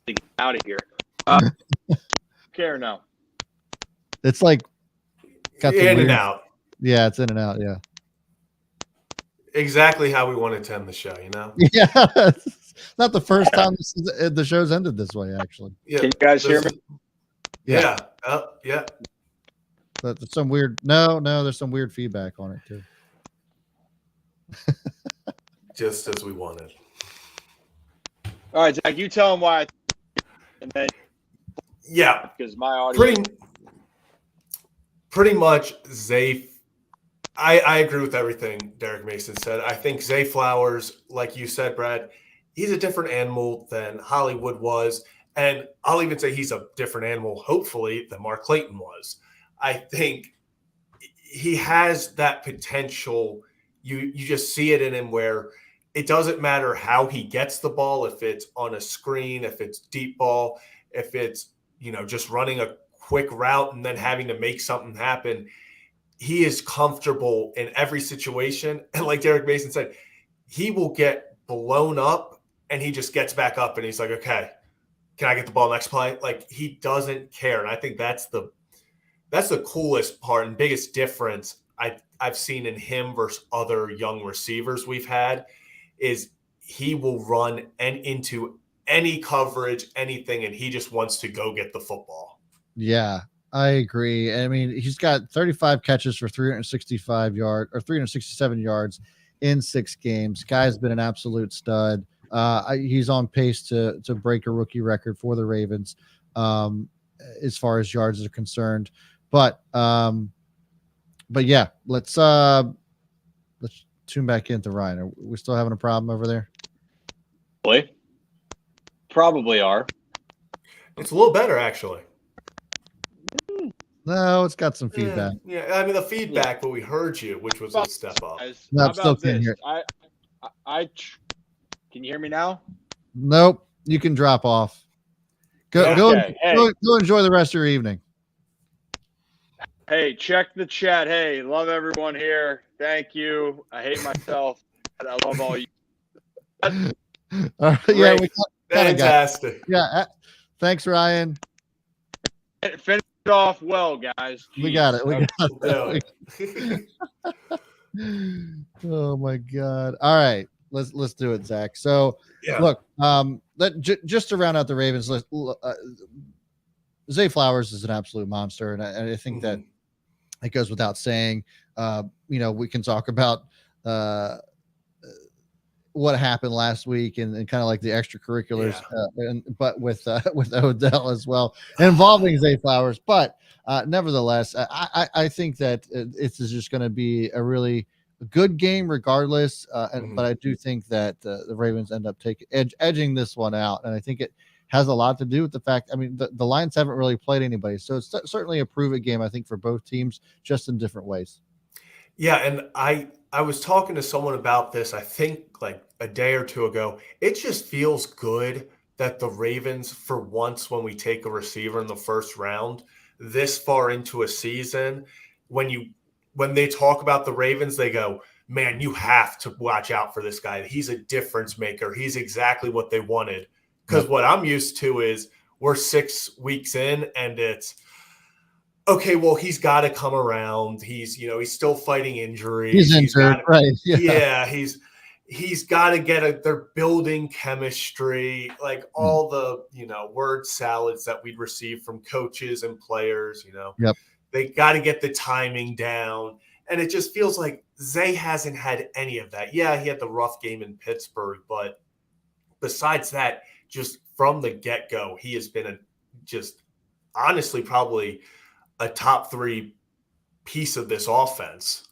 Get out of here. Care now. It's like got in and out. Yeah, it's in and out. Yeah. Exactly how we want to end the show, Yeah. It's not the first time the show's ended this way, actually. Yeah. Can you guys hear me? Yeah. Yeah. But there's some weird. No, there's some weird feedback on it too. Just as we wanted. All right, Zach, you tell him why. And then. Yeah. Because my audio. Pretty much Zay. I agree with everything Derek Mason said. I think Zay Flowers, like you said, Brad, he's a different animal than Hollywood was. And I'll even say he's a different animal, hopefully, than Mark Clayton was. I think he has that potential. You just see it in him where it doesn't matter how he gets the ball, if it's on a screen, if it's deep ball, if it's, just running a quick route and then having to make something happen. He is comfortable in every situation. And like Derek Mason said, he will get blown up and he just gets back up and he's like, okay, can I get the ball next play? Like, he doesn't care. And I think that's the coolest part and biggest difference I've seen in him versus other young receivers we've had is he will run into any coverage, anything, and he just wants to go get the football. Yeah, I agree. I mean, he's got 35 catches for 367 yards in 6 games. Guy's been an absolute stud. He's on pace to break a rookie record for the Ravens, as far as yards are concerned. But yeah, let's tune back into Ryan. Are we still having a problem over there? Probably are. It's a little better, actually. No, it's got some feedback. Yeah, I mean the feedback, but we heard you, which was a step up. No, How still about can't this? hear. Can you hear me now? Nope, you can drop off. Go enjoy the rest of your evening. Hey, check the chat. Hey, love everyone here. Thank you. I hate myself. I love all you. All right, yeah, we fantastic. Yeah, thanks, Ryan. Finish it off well, guys. Jeez. We got it. We got it. Oh my God! All right, let's do it, Zach. So, look, just to round out the Ravens list, Zay Flowers is an absolute monster, and I think that it goes without saying. We can talk about what happened last week and kind of like the extracurriculars, but with Odell as well, involving Zay Flowers. But nevertheless, I think that it's just going to be a really good game regardless. But I do think that the Ravens end up edging this one out, and I think it has a lot to do with the fact. I mean, the Lions haven't really played anybody, so it's certainly a prove-it game. I think for both teams, just in different ways. Yeah, and I was talking to someone about this, I think like a day or two ago. It just feels good that the Ravens, for once, when we take a receiver in the first round, this far into a season, when they talk about the Ravens, they go, man, you have to watch out for this guy. He's a difference maker. He's exactly what they wanted. Because what I'm used to is we're 6 weeks in and it's, okay, well, he's got to come around. He's still fighting injuries. He's injured, right? Yeah, he's got to they're building chemistry, like all the, word salads that we'd receive from coaches and players, They got to get the timing down. And it just feels like Zay hasn't had any of that. Yeah, he had the rough game in Pittsburgh, but besides that, just from the get-go, he has been honestly probably a top 3 piece of this offense.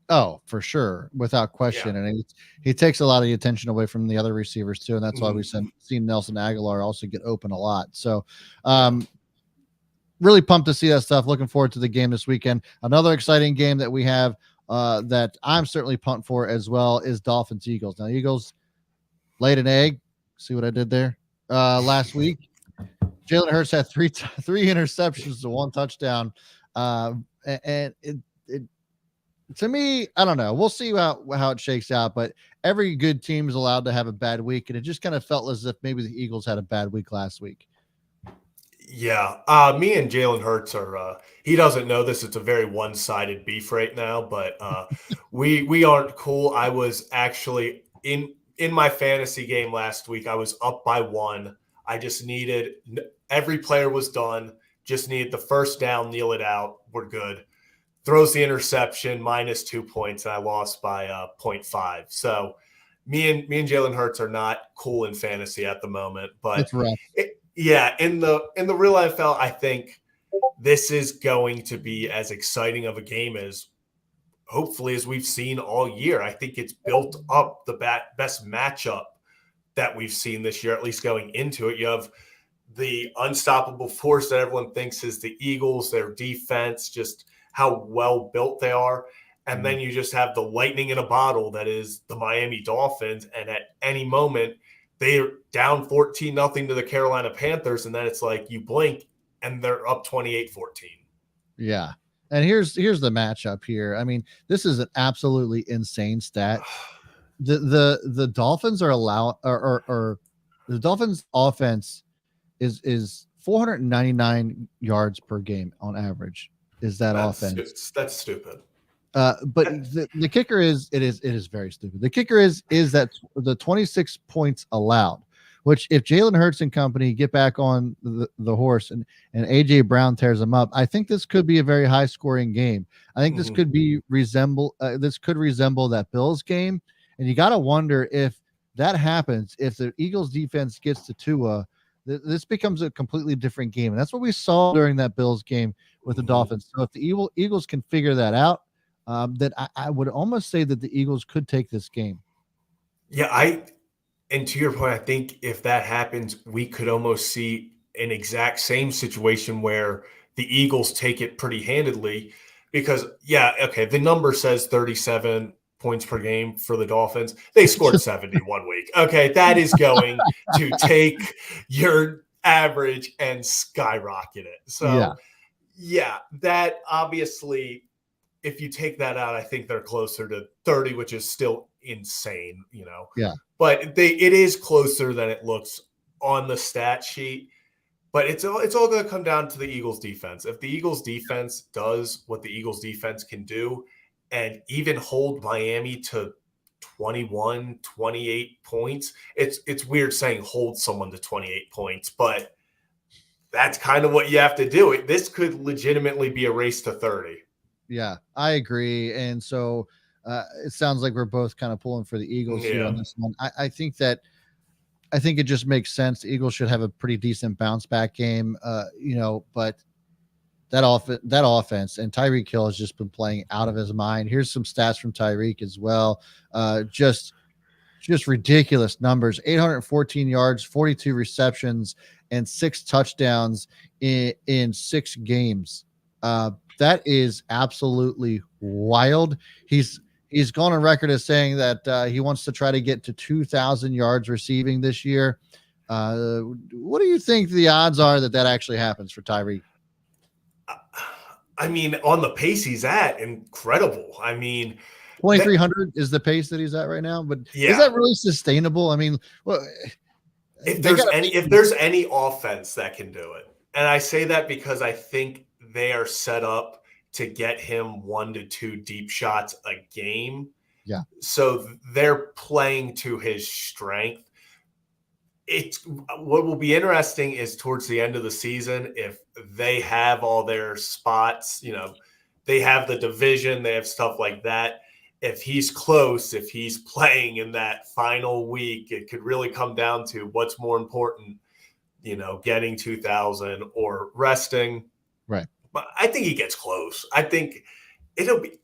Oh, for sure, without question. And he takes a lot of the attention away from the other receivers too, and that's why we've seen Nelson Aguilar also get open a lot. So, really pumped to see that stuff. Looking forward to the game this weekend. Another exciting game that we have that I'm certainly pumped for as well is Dolphins Eagles. Now, Eagles laid an egg. See what I did there last week? Jalen Hurts had three interceptions to 1 touchdown. And it to me, I don't know. We'll see how it shakes out, but every good team is allowed to have a bad week. And it just kind of felt as if maybe the Eagles had a bad week last week. Yeah. Me and Jalen Hurts are, he doesn't know this. It's a very one-sided beef right now, but we aren't cool. I was actually in my fantasy game last week. I was up by 1. I just needed every player was done. Just needed the first down, kneel it out. We're good. Throws the interception, -2 points, and I lost by 0.5. So me and Jalen Hurts are not cool in fantasy at the moment. But it's rough. In the real NFL, I think this is going to be as exciting of a game as hopefully as we've seen all year. I think it's built up the best matchup that we've seen this year, at least going into it. You have the unstoppable force that everyone thinks is the Eagles, their defense, just how well built they are. And then you just have the lightning in a bottle that is the Miami Dolphins. And at any moment, they're down 14-0 to the Carolina Panthers. And then it's like you blink and they're up 28-14. Yeah. And here's the matchup here. I mean, this is an absolutely insane stat. The Dolphins are or the Dolphins offense is 499 yards per game on average. Is that offense? That's stupid. But the kicker is it is very stupid. The kicker is that the 26 points allowed, which if Jalen Hurts and company get back on the horse and AJ Brown tears them up, I think this could be a very high scoring game. I think this could resemble that Bills game, and you got to wonder if that happens, if the Eagles defense gets to Tua, this becomes a completely different game, and that's what we saw during that Bills game with the Dolphins. So if the Eagles can figure that out, then I would almost say that the Eagles could take this game. Yeah, and to your point, I think if that happens, we could almost see an exact same situation where the Eagles take it pretty handedly because, the number says 37 points per game for the Dolphins. They scored 70 one week. Okay, that is going to take your average and skyrocket it. So, yeah, that obviously, if you take that out, I think they're closer to 30, which is still insane, Yeah. But it is closer than it looks on the stat sheet. But it's all going to come down to the Eagles defense. If the Eagles defense does what the Eagles defense can do and even hold Miami to 21, 28 points, it's weird saying hold someone to 28 points, but that's kind of what you have to do. This could legitimately be a race to 30. Yeah, I agree. And so it sounds like we're both kind of pulling for the Eagles here on this one. I think it just makes sense. The Eagles should have a pretty decent bounce back game, but that offense and Tyreek Hill has just been playing out of his mind. Here's some stats from Tyreek as well. Just ridiculous numbers: 814 yards, 42 receptions, and 6 touchdowns in 6 games. That is absolutely wild. He's gone on record as saying that he wants to try to get to 2,000 yards receiving this year. What do you think the odds are that actually happens for Tyreek? I mean, on the pace he's at, incredible. I mean, 2,300 is the pace that he's at right now. But is that really sustainable? I mean, if there's any offense that can do it, and I say that because I think they are set up to get him 1 to 2 deep shots a game. Yeah. So they're playing to his strength. What will be interesting is towards the end of the season, if they have all their spots, they have the division, they have stuff like that. If he's close, if he's playing in that final week, it could really come down to what's more important, getting 2,000 or resting. Right. But I think he gets close. I think the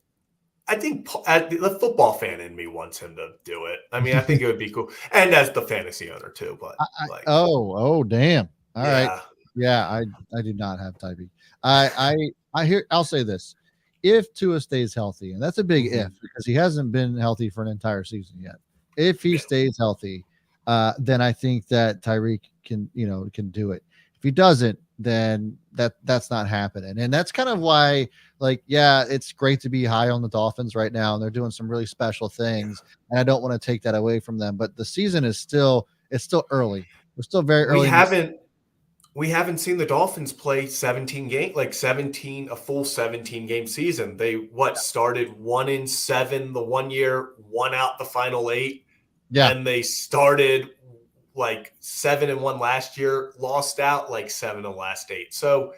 football fan in me wants him to do it. I mean, I think it would be cool. And as the fantasy owner too, but damn. All right. Yeah, I do not have Tyreek. I'll say this. If Tua stays healthy, and that's a big if because he hasn't been healthy for an entire season yet. If he stays healthy, then I think that Tyreek can do it. If he doesn't, then that's not happening. And that's kind of why, it's great to be high on the Dolphins right now, and they're doing some really special things. And I don't want to take that away from them, but the season is still early. We're still very early. We haven't seen the Dolphins play 17 games, a full 17 game season. They started 1-7 the one year, won out the final 8. Yeah. And they started 7-1 last year, lost out 7 the last 8. So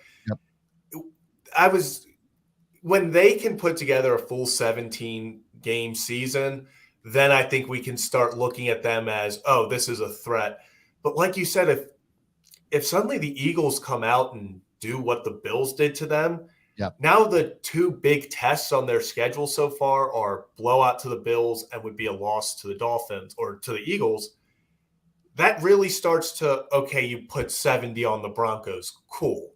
when they can put together a full 17 game season, then I think we can start looking at them as, oh, this is a threat. But like you said, if suddenly the Eagles come out and do what the Bills did to them, now the 2 big tests on their schedule so far are blowout to the Bills and would be a loss to the Dolphins or to the Eagles. That really starts to, okay, you put 70 on the Broncos. Cool.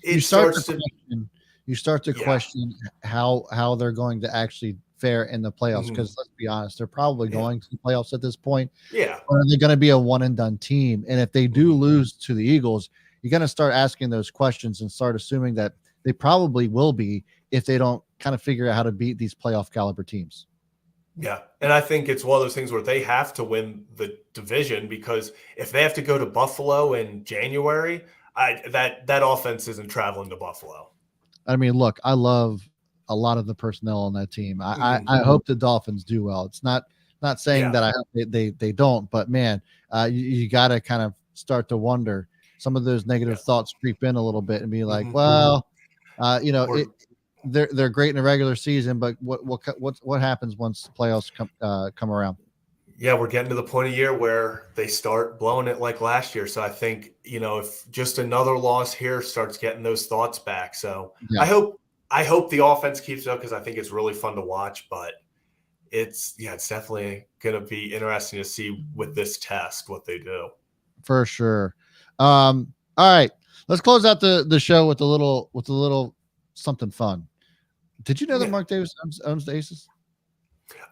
You start to question how they're going to actually fare in the playoffs. Because let's be honest, they're probably going to the playoffs at this point. Yeah. Or are they going to be a one and done team? And if they do lose to the Eagles, you're going to start asking those questions and start assuming that they probably will be if they don't kind of figure out how to beat these playoff caliber teams. Yeah. And I think it's one of those things where they have to win the division, because if they have to go to Buffalo in January, that offense isn't traveling to Buffalo. I mean, look, I love a lot of the personnel on that team. I hope the Dolphins do well. It's not saying that I hope they don't, but man, you got to kind of start to wonder. Some of those negative thoughts creep in a little bit and be like, well, they're great in the regular season, but what happens once the playoffs come around? Yeah, we're getting to the point of year where they start blowing it like last year. So I think, if just another loss here starts getting those thoughts back. So I hope the offense keeps it up because I think it's really fun to watch. But it's definitely going to be interesting to see with this test what they do. For sure. All right, let's close out the show with a little something fun. Did you know that Mark Davis owns the Aces?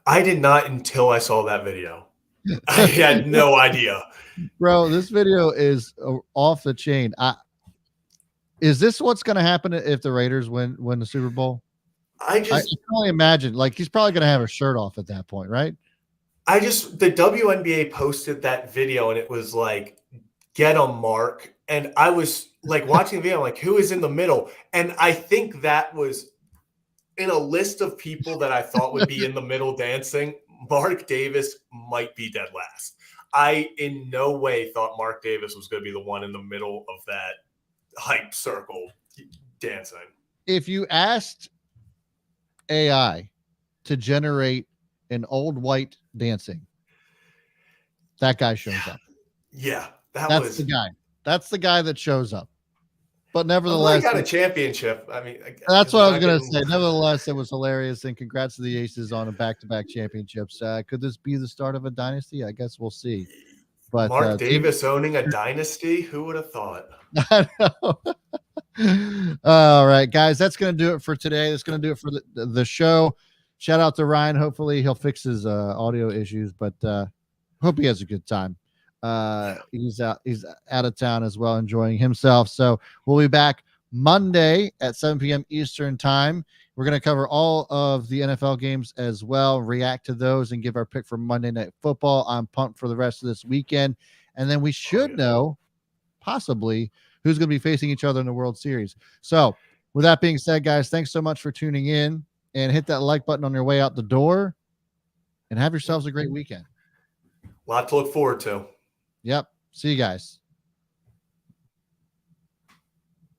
I did not until I saw that video. I had no idea. Bro, this video is off the chain. Is this what's going to happen if the Raiders win the Super Bowl? I can only imagine. Like, he's probably going to have a shirt off at that point, right? The WNBA posted that video and it was like, get a Mark. And I was like watching the video, like, who is in the middle? And I think that was in a list of people that I thought would be in the middle dancing. Mark Davis might be dead last. I in no way thought Mark Davis was going to be the one in the middle of that hype circle dancing. If you asked AI to generate an old white dancing, that guy shows up. Yeah, that's the guy. That's the guy that shows up. But nevertheless, he got a championship. I mean, that's what I was going to say. Nevertheless, it was hilarious, and congrats to the Aces on a back-to-back championships. Could this be the start of a dynasty? I guess we'll see. But Mark Davis owning a dynasty, who would have thought? I know. All right, guys, that's going to do it for today. That's going to do it for the show. Shout out to Ryan. Hopefully, he'll fix his audio issues, but hope he has a good time. He's out of town as well, enjoying himself. So we'll be back Monday at 7 p.m. Eastern time. We're going to cover all of the NFL games as well, react to those, and give our pick for Monday Night Football. I'm pumped for the rest of this weekend. And then we should know, possibly, who's going to be facing each other in the World Series. So with that being said, guys, thanks so much for tuning in, and hit that like button on your way out the door, and have yourselves a great weekend. A lot to look forward to. Yep. See you guys.